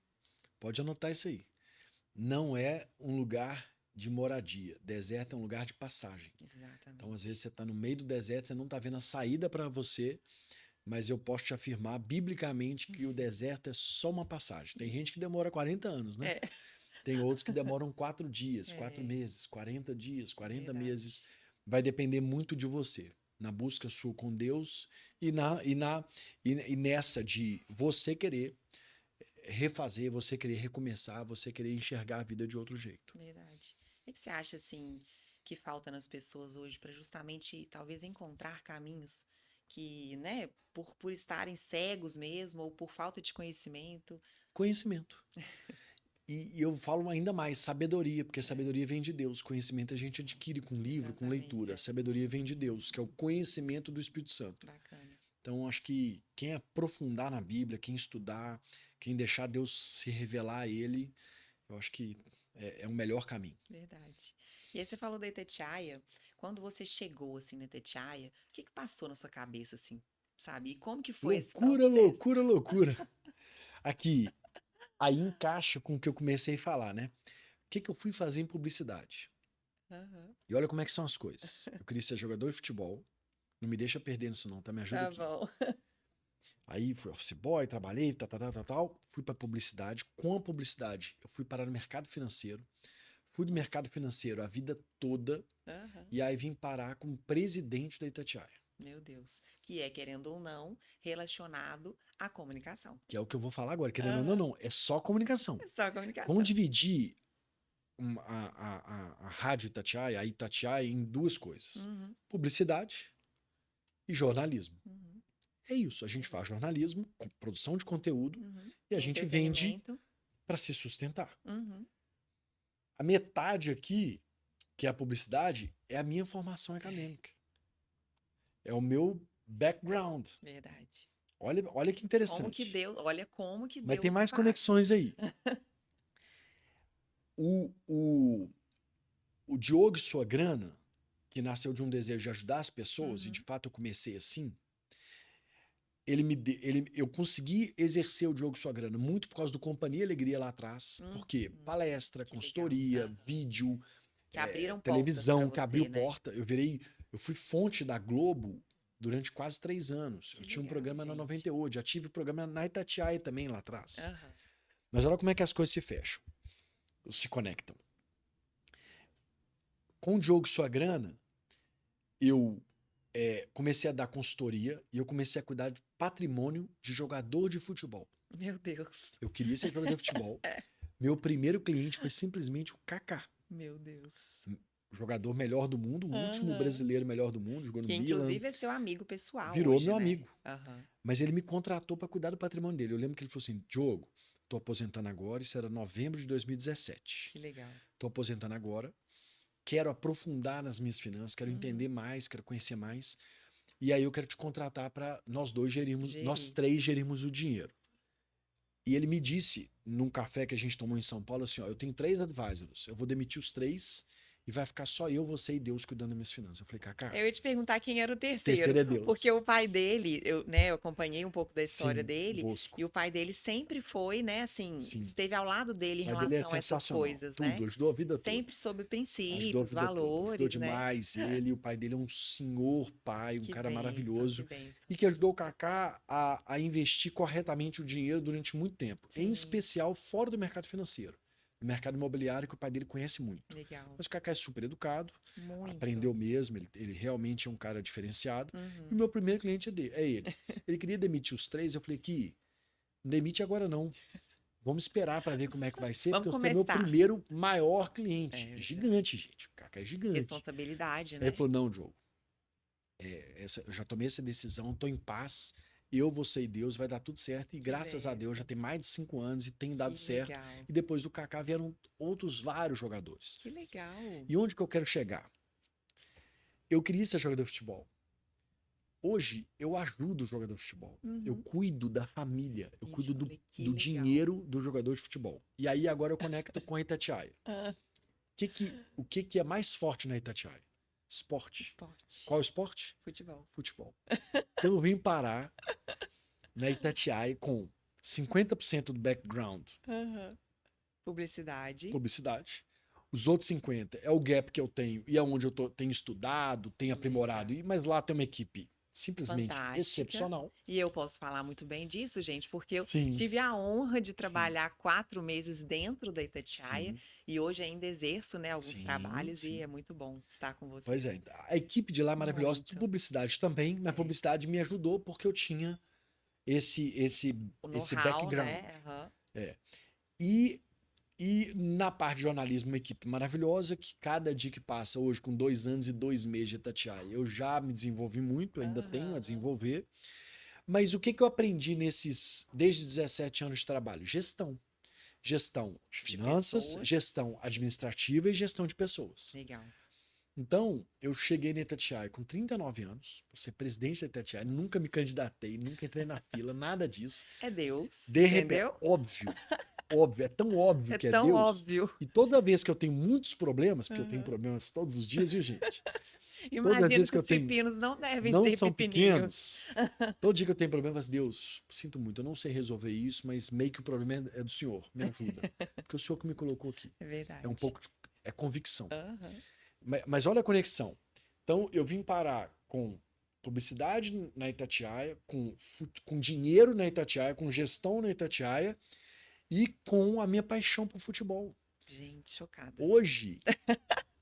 pode anotar isso aí, não é um lugar de moradia. Deserto é um lugar de passagem. Então, às vezes, Exatamente. você está no meio do deserto, você não está vendo a saída para você, mas eu posso te afirmar biblicamente que o deserto é só uma passagem. Tem gente que demora 40 anos, né? É, Tem outros que demoram 4 dias, 4 é, meses, 40 dias, 40 meses. verdade. Vai depender muito de você, na busca sua com Deus e nessa de você querer refazer, você querer recomeçar, você querer enxergar a vida de outro jeito. Verdade. O que você acha, assim, que falta nas pessoas hoje para justamente, talvez, encontrar caminhos que, né, por estarem cegos mesmo, ou por falta de conhecimento? Conhecimento. E eu falo ainda mais, sabedoria, porque sabedoria vem de Deus. Conhecimento a gente adquire com livro, com Exatamente, leitura. é. Sabedoria vem de Deus, que é o conhecimento do Espírito Santo. Bacana. Então, acho que quem aprofundar na Bíblia, quem estudar, quem deixar Deus se revelar a ele, eu acho que é o melhor caminho. Verdade. E aí você falou da Itatiaia. Quando você chegou, assim, na Itatiaia, o que que passou na sua cabeça, assim, sabe? E como que foi esse Loucura, processo? loucura, loucura. Aqui, aí encaixa com o que eu comecei a falar, né? O que eu fui fazer em publicidade? Aham. E olha como é que são as coisas. Eu queria ser jogador de futebol. Não me deixa perdendo isso não, tá? Me ajuda Tá aqui. bom. Aí fui office boy, trabalhei, tal. Fui para publicidade. Com a publicidade, eu fui parar no mercado financeiro. Fui do Nossa. mercado financeiro a vida toda. Aham. E aí vim parar como presidente da Itatiaia. Meu Deus. Que é, querendo ou não, relacionado à comunicação. Que é o que eu vou falar agora. Querendo ou não, Aham. não. É só comunicação. É só Vamos comunicação. dividir a Rádio Itatiaia, a Itatiaia, em duas coisas: Uhum, publicidade e jornalismo. uhum, É isso. A gente faz jornalismo, produção de conteúdo, uhum. e a gente vende Entretenimento. para se sustentar. Uhum. A metade aqui, que é a publicidade, é a minha formação É, acadêmica. É o meu background. verdade. Olha que Como que interessante. Deus, olha como que Vai ter Deus mais faz. conexões aí. O, o, o Diogo e Sua Grana, que nasceu de um desejo de ajudar as pessoas, e de Uhum, fato eu comecei assim, eu consegui exercer o Diogo e Sua Grana muito por causa do Companhia Alegria lá atrás, uhum. porque palestra, Que legal. consultoria, Aham. vídeo, Que abriram portas para televisão, que abriu você, né? porta. Eu fui fonte da Globo durante quase 3 anos. Que Eu tinha um legal, programa na gente. 98, já tive programa na Itatiaia também lá atrás. Aham. Mas olha como é que as coisas se fecham, se conectam. Com o Diogo e Sua Grana, eu comecei a dar consultoria e eu comecei a cuidar de patrimônio de jogador de futebol. Meu Deus. Eu queria ser jogador de futebol. É. Meu primeiro cliente foi simplesmente o Kaká. Meu Deus. O jogador melhor do mundo, o último Aham. brasileiro melhor do mundo, jogou no Que Milan, inclusive é seu amigo pessoal virou hoje, meu né? amigo. Aham. Mas ele me contratou para cuidar do patrimônio dele. Eu lembro que ele falou assim: Diogo, tô aposentando agora, isso era novembro de 2017. Que legal. Tô aposentando agora, quero aprofundar nas minhas finanças, quero Uhum. entender mais, quero conhecer mais. E aí eu quero te contratar para nós dois gerirmos, nós Geri. três gerirmos o dinheiro. E ele me disse, num café que a gente tomou em São Paulo, assim: ó, eu tenho 3 advisors, eu vou demitir os 3 e vai ficar só eu, você e Deus cuidando das minhas finanças. Eu falei: Kaká, Eu ia te perguntar quem era o terceiro, terceiro é porque o Deus. pai dele, né, eu acompanhei um pouco da história Sim, dele, Bosco. e o pai dele sempre foi, né, assim, Sim. esteve ao lado dele O em pai dele é relação a essas sensacional. coisas, né? Tudo, ajudou a vida toda. Sempre sobre Ajudou a princípios, vida toda. Ajudou valores, né? demais ele. O pai dele é um senhor pai, um Que cara bênção, que maravilhoso. bênção. E que ajudou o Kaká a investir corretamente o dinheiro durante muito tempo. Em Sim, especial fora do mercado financeiro. No mercado imobiliário, que o pai dele conhece muito. legal. Mas o Kaká é super educado, Muito. aprendeu mesmo, ele realmente é um cara diferenciado. E o Uhum. meu primeiro cliente é ele. Ele queria demitir os 3, eu falei: que não demite agora não. Vamos esperar para ver como é que vai ser, Vamos porque você é meu começar. primeiro maior cliente. É É verdade. gigante, gente. O Kaká é gigante. Responsabilidade, Aí ele né? falou: não, Diogo, eu já tomei essa decisão, estou em paz. Eu, você e Deus, vai dar tudo certo. E Que graças a Deus já bênção. tem mais de 5 anos e tem dado Que certo. legal. E depois do Kaká vieram outros vários jogadores. Que legal. E onde que eu quero chegar? Eu queria ser jogador de futebol. Hoje eu ajudo o jogador de futebol. Eu Uhum. cuido da família. Eu Gente, cuido do, olha que do legal. dinheiro do jogador de futebol. E aí agora eu conecto com a Itatiaia. Ah, O que que é mais forte na Itatiaia? Esporte. Esporte. Qual esporte? Futebol. Futebol. Então eu vim parar na Itatiaia com 50% do background, Aham. Publicidade. publicidade. Os outros 50 é o gap que eu tenho e é onde tenho estudado, tenho aprimorado. Mas lá tem uma equipe simplesmente Fantástica. excepcional. E eu posso falar muito bem disso, gente, porque eu Sim, tive a honra de trabalhar 4 meses dentro da Itatiaia sim, e hoje ainda exerço, né, alguns sim, trabalhos e sim. é muito bom estar com Pois vocês. é, a equipe de lá é maravilhosa, de Muito. publicidade também, mas É. publicidade me ajudou porque eu tinha esse O esse know-how, background. né? Aham. E, e na parte de jornalismo, uma equipe maravilhosa, que cada dia que passa hoje, com 2 anos e 2 meses de Itatiaia, eu já me desenvolvi muito, ainda tenho a Aham. desenvolver. Mas o que que eu aprendi desde 17 anos de trabalho? Gestão. Gestão de De finanças, pessoas. gestão administrativa e gestão de pessoas. Legal. Então, eu cheguei na Itatiaia com 39 anos, para ser presidente da Itatiaia, nunca me candidatei, nunca entrei na fila, nada disso. É Deus, De repente, entendeu? óbvio, é tão óbvio É que é tão Deus. óbvio. E toda vez que eu tenho muitos problemas, porque eu tenho Aham. problemas todos os dias, viu, gente? Imagino vezes que que eu os tenho- pepinos não devem Não ser são pepininhos. pequenos. Todo dia que eu tenho problemas, Deus, sinto muito, eu não sei resolver isso, mas meio que o problema é do Senhor, me ajuda. Porque o Senhor que me colocou aqui. É verdade. É um pouco é convicção. Aham. Mas olha a conexão. Então, eu vim parar com publicidade na Itatiaia, com dinheiro na Itatiaia, com gestão na Itatiaia e com a minha paixão por futebol. Gente, chocada. Hoje,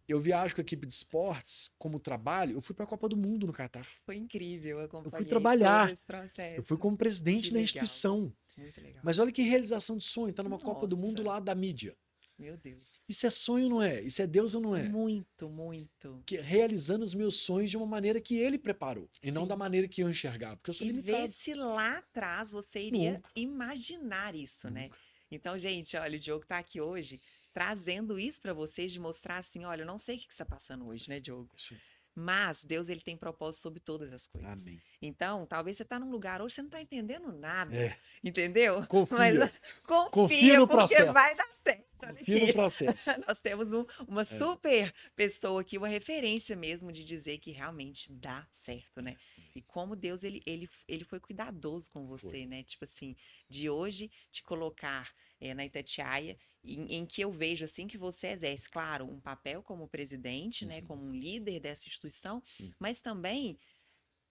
eu viajo com a equipe de esportes como trabalho. Eu fui para a Copa do Mundo no Catar. Foi incrível, eu acompanhei trabalhar. todo esse processo. Eu fui como presidente Que da legal. instituição. Muito legal. Mas olha que realização de sonho, tá numa Copa do Mundo Nossa. lá da mídia. Meu Deus. Isso é sonho, não é? Isso é Deus ou não é? Muito, muito. Realizando os meus sonhos de uma maneira que ele preparou. E não Sim. da maneira que eu enxergava. Porque eu sou E limitado. ver se lá atrás você iria Nunca. imaginar isso, né? Nunca. Então, gente, olha, o Diogo tá aqui hoje trazendo isso pra vocês, de mostrar assim, olha, eu não sei o que que você tá passando hoje, né, Diogo? Isso aí. Mas Deus, ele tem propósito sobre todas as coisas. Amém. Então, talvez você tá num lugar hoje, você não tá entendendo nada, É. entendeu? Confia. Mas Confia confia, no porque processo. vai dar certo. Olha Confia no aqui. processo. Nós temos uma super pessoa aqui, uma referência mesmo de dizer que realmente dá certo, né? E como Deus, ele foi cuidadoso com você, Foi. né? Tipo assim, de hoje te colocar na Itatiaia, em que eu vejo assim que você exerce, claro, um papel como presidente, né? Como um líder dessa instituição, mas também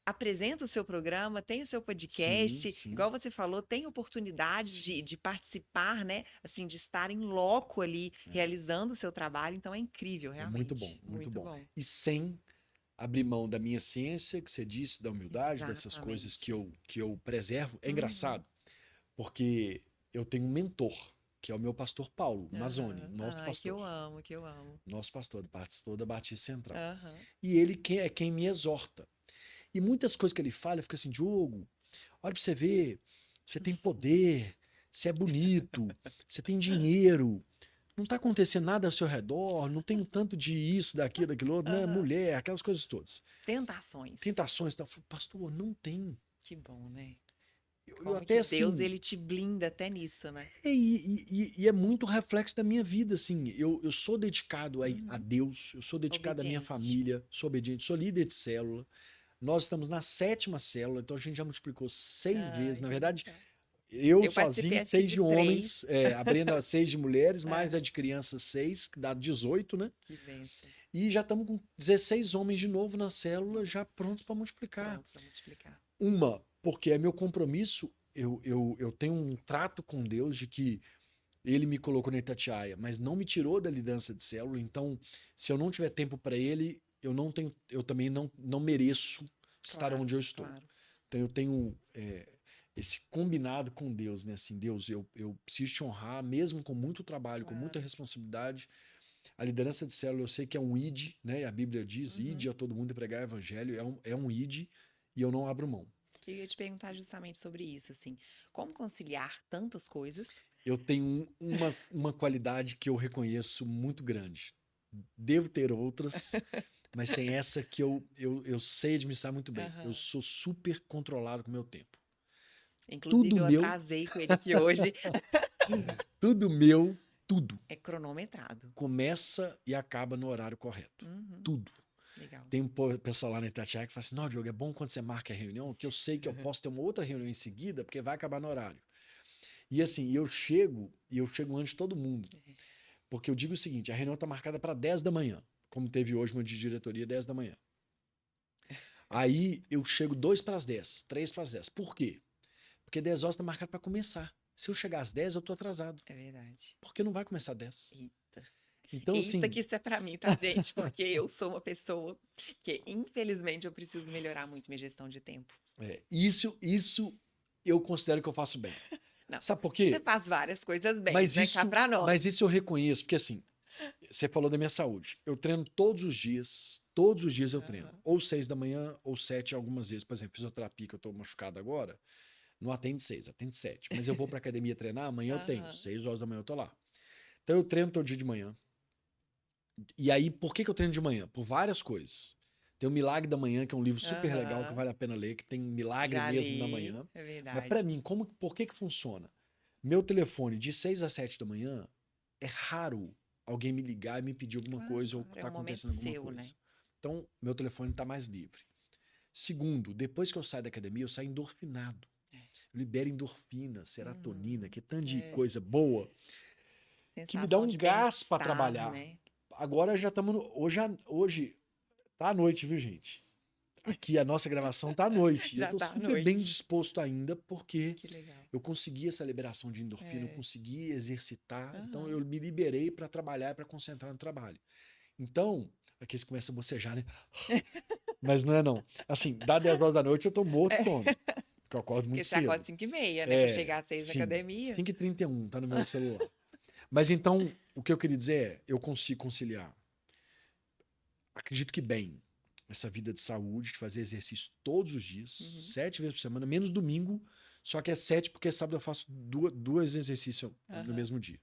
apresenta o seu programa, tem o seu podcast, Sim. igual você falou, tem oportunidade de participar, né? Assim, de estar em loco ali, realizando o seu trabalho. Então é incrível, É realmente. muito bom, muito bom. E sem abrir mão da minha ciência, que você disse, da humildade, dessas coisas que eu preservo. É engraçado, porque eu tenho um mentor, que é o meu pastor Paulo Mazzoni, nosso pastor. Que eu amo. Nosso pastor da Batista Central. Aham. E ele é quem me exorta. E muitas coisas que ele fala, eu fico assim, Diogo, olha pra você ver, você tem poder, você é bonito, você tem dinheiro, não tá acontecendo nada ao seu redor, não tem um tanto de isso, daquilo, outro, né? Mulher, aquelas coisas todas. Tentações. Tentações, tá? Eu falo, pastor, não tem. Que bom, né? Eu Como até que assim. Deus, ele te blinda até nisso, né? E é muito reflexo da minha vida, assim. Eu sou dedicado a Deus, eu sou dedicado à minha Obediente. família, sou obediente, sou líder de célula. Nós estamos na 7ª célula, então a gente já multiplicou 6 vezes. Na verdade, eu participei, sozinho, acho que 6 de de homens, a Brenda 6 de mulheres, mais a de crianças 6, que dá 18, né? Que bênção. E já estamos com 16 homens de novo na célula, já prontos para multiplicar. Pronto pra multiplicar. Porque é meu compromisso, eu tenho um trato com Deus de que ele me colocou na Itatiaia, mas não me tirou da liderança de célula, então se eu não tiver tempo para ele, eu também não mereço estar onde eu estou. Claro. Então eu tenho esse combinado com Deus, né? Assim, Deus, eu preciso te honrar, mesmo com muito trabalho, com muita responsabilidade. A liderança de célula, eu sei que é um id, né? A Bíblia diz, ide a todo mundo e pregar o evangelho, é um id, e eu não abro mão. Eu ia te perguntar justamente sobre isso, assim, como conciliar tantas coisas? Eu tenho uma qualidade que eu reconheço muito grande. Devo ter outras, mas tem essa que eu sei administrar muito bem. Eu sou super controlado com o meu tempo. Inclusive, Tudo eu meu. atrasei com ele aqui hoje. Tudo meu tudo É cronometrado. começa e acaba no horário correto. Uhum, Tudo. legal. Tem um pessoal lá na Itatiaia que fala assim, não, Diogo, é bom quando você marca a reunião, que eu sei que eu posso ter uma outra reunião em seguida, porque vai acabar no horário. E assim, eu chego antes de todo mundo. Porque eu digo o seguinte, a reunião está marcada para 10 da manhã, como teve hoje uma de diretoria, 10 da manhã. Aí eu chego 2 para as 10, 3 para as 10. Por quê? Porque 10 horas está marcado para começar. Se eu chegar às 10, eu tô atrasado. É verdade. Porque não vai começar às 10. Eita. Então, Eita, assim, que isso é pra mim, tá, gente? Porque eu sou uma pessoa que, infelizmente, eu preciso melhorar muito minha gestão de tempo. isso eu considero que eu faço bem. Não, Sabe por você quê? faz várias coisas bem, Mas né? Cá isso, pra nós. mas isso eu reconheço, porque assim, você falou da minha saúde. Eu treino todos os dias eu treino. Aham. Ou 6 da manhã, ou 7 algumas vezes. Por exemplo, fisioterapia, que eu tô machucado agora, não atende 6, atende 7. Mas eu vou pra academia treinar, amanhã eu tenho. Aham. 6 horas da manhã eu tô lá. Então eu treino todo dia de manhã. E aí, por que eu treino de manhã? Por várias coisas. Tem o Milagre da Manhã, que é um livro super legal que Aham. vale a pena ler, que tem milagre Já mesmo na li, manhã. é Mas pra verdade. mim, por que funciona? Meu telefone de 6 a 7 da manhã é raro alguém me ligar e me pedir alguma coisa ou Claro, é tá um momento acontecendo alguma seu, né? coisa. Então, meu telefone tá mais livre. Segundo, depois que eu saio da academia, eu saio endorfinado. É. Eu libero endorfina, serotonina, Uhum. que é tanto de É, coisa boa que me dá sensação um de gás pra bem-estar, trabalhar. né? Agora já estamos. Hoje tá à noite, viu, gente? Aqui a nossa gravação tá à noite. E eu Já tô tá à super bem noite. disposto ainda, porque Que legal. eu consegui essa liberação de endorfina, eu É. consegui exercitar, então Aham. eu me liberei para trabalhar e para concentrar no trabalho. Então, aqui eles começam a bocejar, né? Mas não é não. Assim, dá 10 horas da noite eu tô morto de É. sono, porque eu acordo Porque muito você acorda cedo. 5h30, né? Pra É, chegar às 6 na sim, academia. 5h31 tá no meu celular. Mas então, o que eu queria dizer é, eu consigo conciliar, acredito que bem, essa vida de saúde, de fazer exercício todos os dias, Uhum. 7 vezes por semana, menos domingo, só que é 7 porque sábado eu faço duas exercícios no Aham. mesmo dia.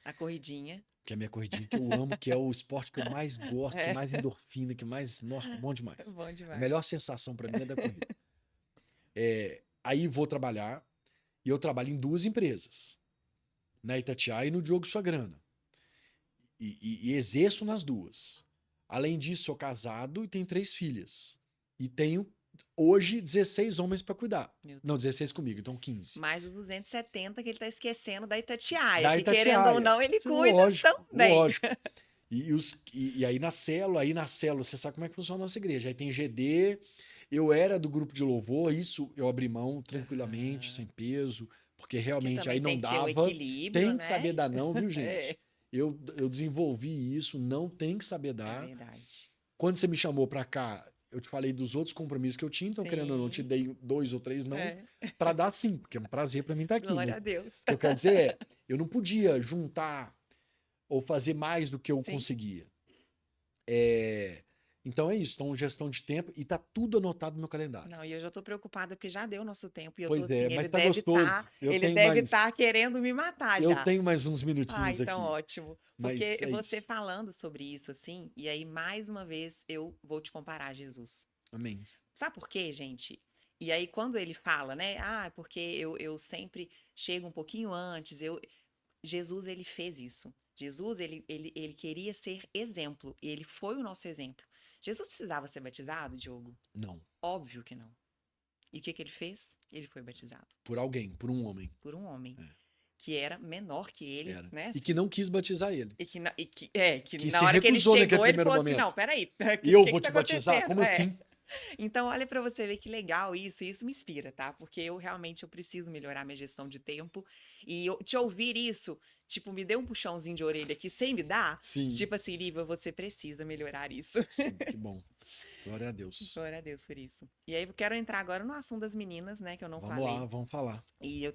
A corridinha. Que é a minha corridinha, que eu amo, que é o esporte que eu mais gosto, que É. mais endorfina, que mais. Nossa, bom demais. Bom A demais. melhor sensação pra mim é da corrida. Aí vou trabalhar, e eu trabalho em 2 empresas, na Itatiaia e no Diogo Suagrana. E exerço nas 2. Além disso, sou casado e tenho 3 filhas. E tenho, hoje, 16 homens pra cuidar. Meu Não, Deus. 16 comigo, então 15. Mais os 270 que ele tá esquecendo da Itatiaia, Da que querendo ou Itatiaia. não, ele Isso é cuida lógico, também. lógico. E aí na célula, você sabe como é que funciona a nossa igreja. Aí tem GD, eu era do grupo de louvor, isso eu abri mão tranquilamente, Aham. sem peso, porque Que realmente aí também não tem que ter o dava. equilíbrio, Tem que saber né? dar não, viu, É, gente? Eu desenvolvi isso, não tem que saber é dar. verdade. Quando você me chamou pra cá, eu te falei dos outros compromissos que eu tinha, então querendo ou não, eu te Sim. dei 2 ou 3 não É. pra dar sim, porque é um prazer pra mim estar aqui. Glória Mas a o Deus. que eu quero dizer é, eu não podia juntar ou fazer mais do que eu Sim. conseguia. Então é isso, então gestão de tempo e tá tudo anotado no meu calendário. Não, e eu já tô preocupada porque já deu nosso tempo e eu tô Pois é, assim, mas tá gostoso. ele deve estar querendo me matar Eu já. tenho mais uns Ah, minutinhos então aqui, ótimo. mas Porque é você isso. falando sobre isso assim, e aí mais uma vez eu vou te comparar a Jesus. Amém. Sabe por quê, gente? E aí quando ele fala, né? Ah, porque eu sempre chego um pouquinho antes, Jesus, ele fez isso. Jesus, ele queria ser exemplo, e ele foi o nosso exemplo. Jesus precisava ser batizado, Diogo? Não, Óbvio que não. E o que que ele fez? Ele foi batizado por alguém, por um homem. por um homem É, que era menor que ele, era. né? E que Assim, não quis batizar ele. que Que na se hora que ele recusou naquele chegou, ele primeiro falou assim: momento. não, peraí, E o eu que vou que tá te batizar? acontecendo? Como assim? Então, olha pra você ver que legal isso me inspira, tá? Porque eu preciso melhorar minha gestão de tempo e te ouvir isso, tipo, me deu um puxãozinho de orelha aqui sem me dar, Sim, tipo assim, Lívia, você precisa melhorar isso. sim, que bom. Glória a Deus. Glória a Deus por isso. E aí eu quero entrar agora no assunto das meninas, né, que eu não Vamos lá, falei. vamos falar. E eu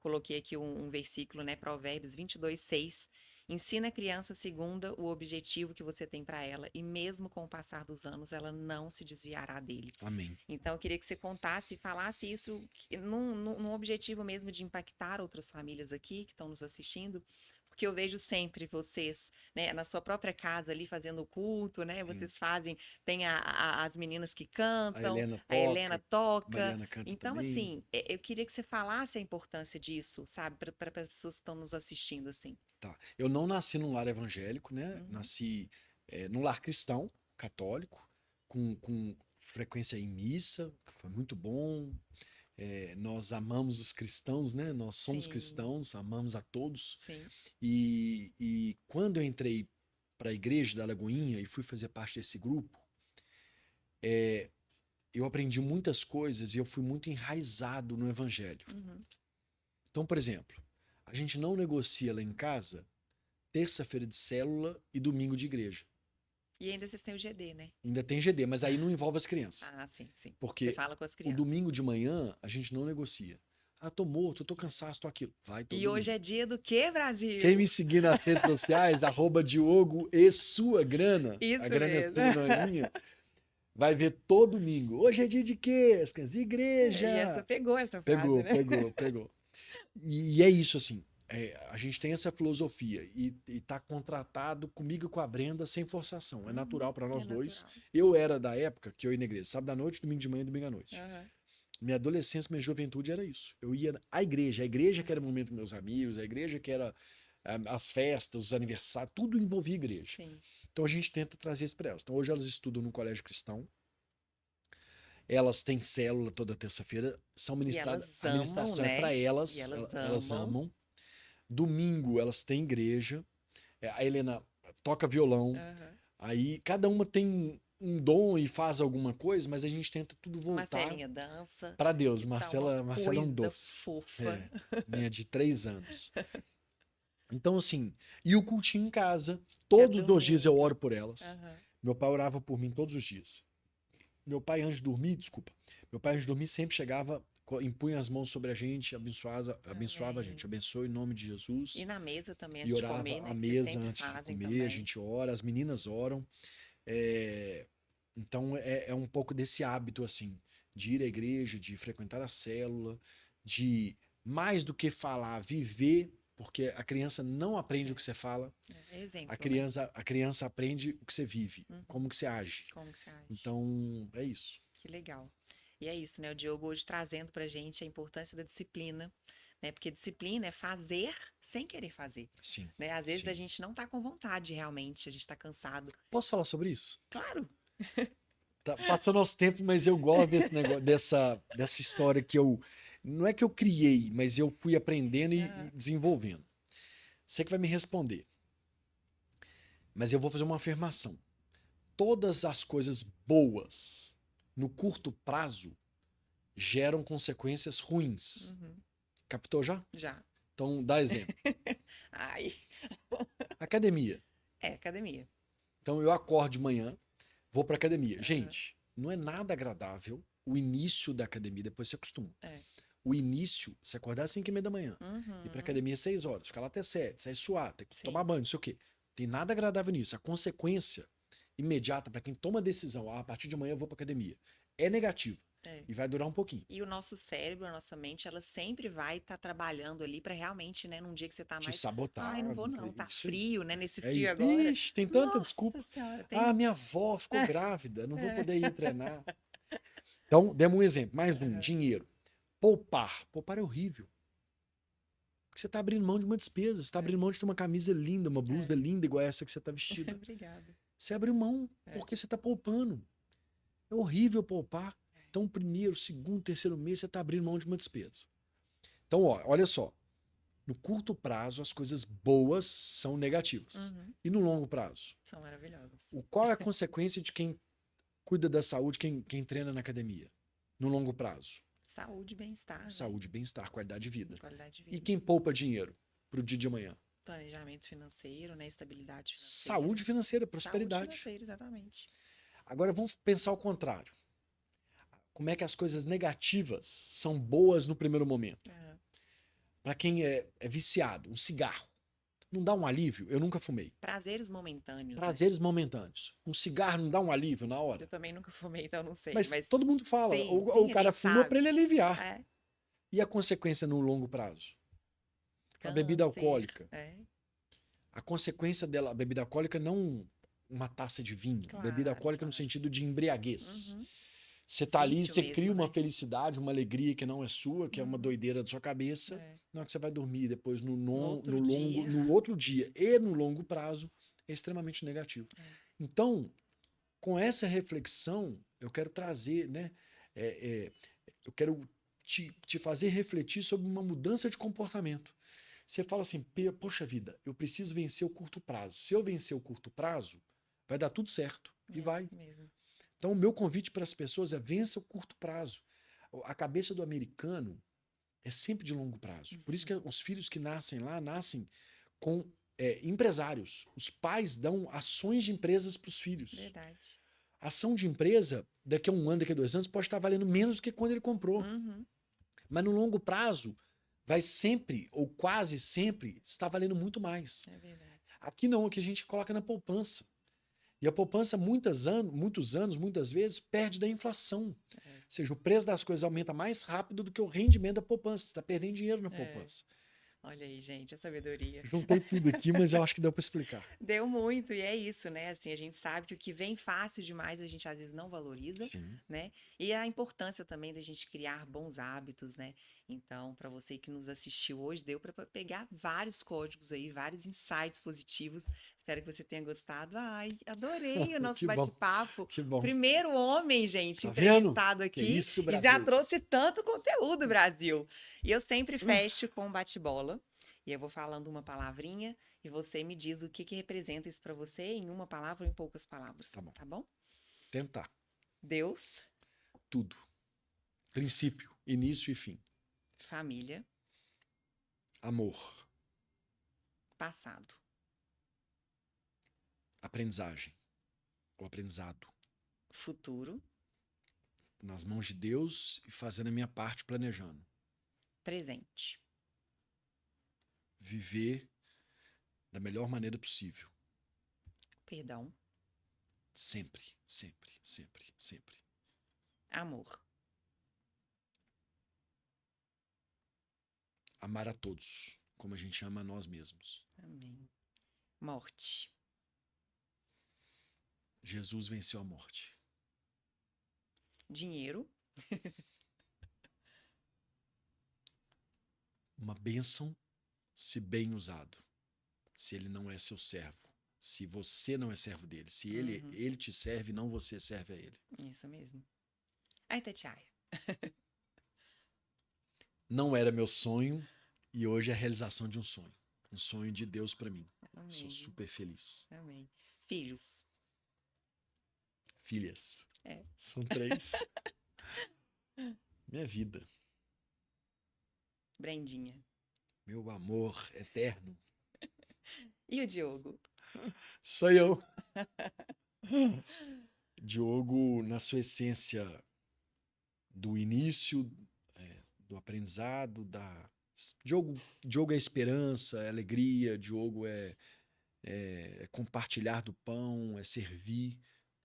coloquei aqui um versículo, né, Provérbios 22:6. Ensina a criança segunda o objetivo que você tem para ela, e mesmo com o passar dos anos, ela não se desviará dele. Amém. Então, eu queria que você contasse e falasse isso num objetivo mesmo de impactar outras famílias aqui que estão nos assistindo, Porque eu vejo sempre vocês, né, na sua própria casa ali fazendo o culto, né? Sim. Vocês fazem, tem as meninas que A cantam, Helena a Helena toca, a toca. Mariana canta Então, também. assim, eu queria que você falasse a importância disso, sabe, para as pessoas que estão nos assistindo, assim. Tá. Eu não nasci num lar evangélico, né? Uhum. Nasci num lar cristão, católico, com frequência em missa, que foi muito bom. Nós amamos os cristãos, né? Nós somos Sim, cristãos, amamos a todos. sim. E quando eu entrei para a igreja da Lagoinha e fui fazer parte desse grupo, eu aprendi muitas coisas e eu fui muito enraizado no evangelho. Uhum. Então, por exemplo, a gente não negocia lá em casa terça-feira de célula e domingo de igreja. E ainda vocês têm o GD, né? Ainda tem GD, mas aí não envolve as crianças. Ah, sim, sim. Você Porque fala com as o crianças. domingo de manhã a gente não negocia. Ah, tô morto, tô cansado, tô aquilo. Vai todo E hoje domingo. é dia do quê, Quem Brasil? me seguir nas redes sociais, @Diogo e sua grana, a Isso grana é mesmo. sua, não é minha, vai ver todo domingo. Hoje é dia de quê? As crianças, E essa igreja. pegou essa frase, Pegou, né? pegou, pegou. E é isso, assim. A gente tem essa filosofia e tá contratado comigo e com a Brenda sem forçação. É Uhum, natural para é nós dois. natural. Eu era da época que eu ia na igreja, sábado à noite, domingo de manhã e domingo à noite. Aham. Minha adolescência, minha juventude era isso. Eu ia à igreja, a igreja que era o momento com meus amigos, a igreja que era as festas, os aniversários, tudo envolvia igreja. Sim. Então a gente tenta trazer isso para elas. Então hoje elas estudam no colégio cristão, elas têm célula toda terça-feira, são E ministradas, elas a amam, ministração é né? para E elas, elas elas amam. amam. Domingo elas têm igreja, a Helena toca violão, Aham. aí cada uma tem um dom e faz alguma coisa, mas a gente tenta tudo voltar Marcelinha dança, para Deus. que tá uma Marcela é um coisa doce. fofa. É, minha de 3 anos. Então, assim, e o cultinho em casa, Que é todos os dias eu domingo. oro por elas. Aham. Meu pai orava por mim todos os dias. Meu pai, antes de dormir, desculpa, meu pai, antes de dormir, sempre chegava, impunha as mãos sobre a gente, abençoava a gente. Amém. Abençoe em nome de Jesus. E na mesa também, E antes de orava comer, à né? Que vocês mesa sempre antes de fazem comer, a também. gente ora, as meninas oram. É, Então é um pouco desse hábito, assim, de ir à igreja, de frequentar a célula, de mais do que falar, viver, porque a criança não aprende o que você fala, É a exemplo, né? criança, a criança aprende o que você vive, Uhum. como que você age. Como que você acha? Então, é isso. Que legal. E é isso, né? O Diogo hoje trazendo pra gente a importância da disciplina, né? Porque disciplina é fazer sem querer fazer, Sim, né? Às vezes a sim. gente não tá com vontade realmente, a gente tá cansado. Posso falar sobre isso? Claro. Tá passando aos tempos, mas eu gosto desse negócio, dessa história que eu. Não é que eu criei, mas eu fui aprendendo e Aham. desenvolvendo. Você que vai me responder, mas eu vou fazer uma afirmação. Todas as coisas boas no curto prazo geram consequências ruins. Uhum. Captou já? Já. Então, dá exemplo. Ai. Academia. É, academia. Então, eu acordo de manhã, vou para academia. Aham. Gente, não é nada agradável o início da academia, depois você acostuma. É. O início, você acordar às 5h30 da manhã, ir pra Uhum. academia às 6 horas, ficar lá até 7, sair suar, ter que tomar Sim. banho, não sei o quê. Tem nada agradável nisso. A consequência imediata para quem toma a decisão, a partir de amanhã eu vou pra academia, é negativa É. e vai durar um pouquinho. E o nosso cérebro, a nossa mente, ela sempre vai estar trabalhando ali pra realmente, né, num dia que você tá Te mais, sabotar, ai, não vou não, tá isso aí. frio, né, nesse É frio isso. agora. Ixi, tem tanta Nossa desculpa. Senhora, Ah, tem. minha avó ficou grávida, não vou É. poder ir treinar. Então, demos um exemplo. Mais um, Aham. dinheiro. Poupar. Poupar é horrível. Porque você tá abrindo mão de uma despesa. Você tá abrindo mão de ter uma camisa linda, uma blusa É. linda igual essa que você tá vestida. Obrigada. Você abriu mão É. porque você tá poupando. É horrível poupar. Então, primeiro, segundo, terceiro mês, você tá abrindo mão de uma despesa. Então, ó, olha só. No curto prazo, as coisas boas são negativas. Uhum. E no longo prazo? São maravilhosas. Qual é a consequência de quem cuida da saúde, quem treina na academia? No longo prazo? Saúde e bem-estar, né? Saúde, bem-estar, qualidade de vida. Qualidade de E vida. quem poupa dinheiro pro dia de amanhã? Planejamento financeiro, né? Estabilidade financeira. Saúde financeira, Saúde prosperidade. financeira, exatamente. Agora vamos pensar o contrário. Como é que as coisas negativas são boas no primeiro momento? Aham. Para quem é viciado, um cigarro. Não dá um alívio? Eu nunca fumei. Prazeres momentâneos, né? Prazeres momentâneos. Um cigarro não dá um alívio na hora? Eu também nunca fumei, então não sei. Mas todo mundo fala. sim, Ou sim, o a cara gente fuma para ele sabe. aliviar. É, E a consequência no longo prazo? A bebida câncer. alcoólica. É. a consequência dela, a bebida alcoólica, não uma taça de vinho. Bebida Claro, alcoólica no claro. sentido de embriaguez. Uhum. Você tá ali, Vício você cria mesmo, uma né? felicidade, uma alegria que não é sua, que é uma Uhum. doideira da sua cabeça. É. Na hora que você vai dormir, depois No outro dia. no outro dia e no longo prazo, é extremamente negativo. É. Então, com essa reflexão, eu quero trazer, né? é, eu quero te fazer refletir sobre uma mudança de comportamento. Você fala assim, poxa vida, eu preciso vencer o curto prazo. Se eu vencer o curto prazo, vai dar tudo certo. E É vai. isso mesmo. Então, o meu convite para as pessoas é vença o curto prazo. A cabeça do americano é sempre de longo prazo. Por isso Uhum. que os filhos que nascem lá nascem com empresários. Os pais dão ações de empresas para os filhos. Verdade. A ação de empresa, daqui a um ano, daqui a 2 anos, pode estar valendo menos do que quando ele comprou. Uhum. Mas no longo prazo, vai sempre, ou quase sempre, estar valendo muito mais. É verdade. Aqui não, aqui a gente coloca na poupança. E a poupança, muitos anos, muitas vezes, perde da inflação. É. Ou seja, o preço das coisas aumenta mais rápido do que o rendimento da poupança. Você está perdendo dinheiro na É. poupança. Olha aí, gente, a sabedoria. Juntei tudo aqui, mas eu acho que deu para explicar. Deu muito, e é isso, né? Assim, a gente sabe que o que vem fácil demais a gente às vezes não valoriza, Sim. né? E a importância também da gente criar bons hábitos, né? Então, para você que nos assistiu hoje, deu para pegar vários códigos aí, vários insights positivos. Espero que você tenha gostado. Ai, adorei o nosso Que bom, bate-papo. que bom. Primeiro homem, gente, Tá vendo? entrevistado Que aqui, isso, e já Brasil. trouxe tanto conteúdo, Brasil. E eu sempre fecho com um bate-bola. E eu vou falando uma palavrinha e você me diz o que representa isso para você em uma palavra ou em poucas palavras. Tá bom. Tá bom? Tentar. Deus, Tudo. Princípio, início e fim. família, Amor. passado, Aprendizagem. O aprendizado. futuro, Nas mãos de Deus e fazendo a minha parte planejando. presente, Viver da melhor maneira possível. perdão, Sempre, sempre, sempre, sempre. amor, Amar a todos, como a gente ama a nós mesmos. amém. Morte, Jesus venceu a morte. dinheiro, Uma bênção se bem usado. Se ele não é seu servo. Se você não é servo dele. Se ele te serve, não você serve a ele. isso mesmo. A Itatiaia, Não era meu sonho e hoje é a realização de um sonho. Um sonho de Deus pra mim. Sou amém, super feliz. amém. Filhos, Filhas. É. São 3. Minha vida. Brendinha. Meu amor eterno. E o Diogo? Sou eu. Diogo, na sua essência do início, do aprendizado, Diogo é esperança, é alegria, Diogo é compartilhar do pão, é servir.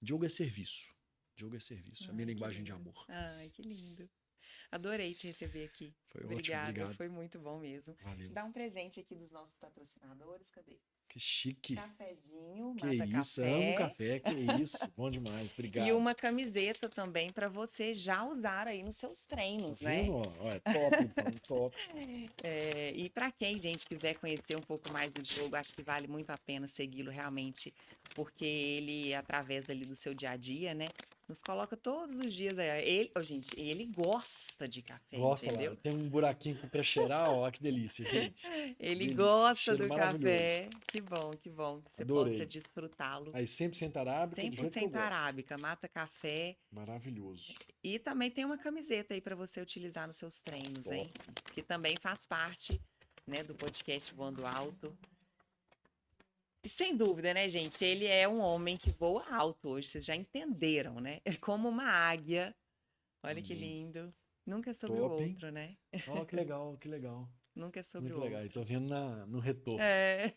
Diogo é serviço. Diogo é serviço. É a minha Ai, que linguagem de lindo. amor. Ai, que lindo. Adorei te receber aqui. Foi ótimo, Obrigada, obrigado. foi muito bom mesmo. Valeu. Dá um presente aqui dos nossos patrocinadores. Cadê? Que chique. Cafezinho, Que Mata isso, Café. amo café, que isso. Bom demais, obrigado. E uma camiseta também para você já usar aí nos seus treinos, Tá né? vendo? Ó, é top, então, top. E para quem, gente, quiser conhecer um pouco mais do Diogo, acho que vale muito a pena segui-lo realmente, porque ele, através ali do seu dia a dia, né, nos coloca todos os dias. Gente, ele gosta de café, Gosta entendeu? lá, tem um buraquinho aqui pra cheirar, ó, que delícia, gente. Ele Delícia, gosta cheiro do maravilhoso. café. Que bom que você Adorei. possa desfrutá-lo. Aí 100% arábica, do jeito que eu 100% gosto. arábica, Mata Café. Maravilhoso. E também tem uma camiseta aí para você utilizar nos seus treinos, Top. hein? Que também faz parte, né, do podcast Voando Alto. E sem dúvida, né, gente? Ele é um homem que voa alto hoje, vocês já entenderam, né? É como uma águia. Olha que Amém. lindo. Nunca é sobre Top, o hein? outro, né? Ó, que legal, que legal. Nunca é sobre Muito o legal. E outro. tô vendo no retorno. É.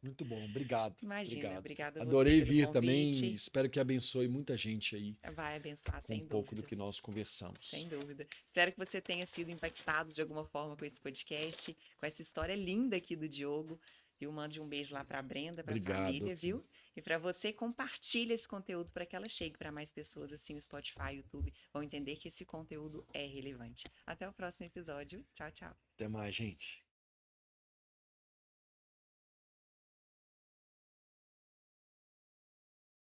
Muito bom, obrigado. Imagina, Obrigado. obrigada a você Adorei pelo vir também. convite. Espero que abençoe muita gente aí Vai abençoar, com sem um pouco do dúvida. que nós conversamos. Sem dúvida. Espero que você tenha sido impactado de alguma forma com esse podcast, com essa história linda aqui do Diogo. viu? Mande um beijo lá pra Brenda, pra Obrigado, família, assim. viu? E pra você, compartilha esse conteúdo para que ela chegue para mais pessoas, assim, o Spotify, o YouTube vão entender que esse conteúdo é relevante. Até o próximo episódio. Tchau, tchau. Até mais, gente.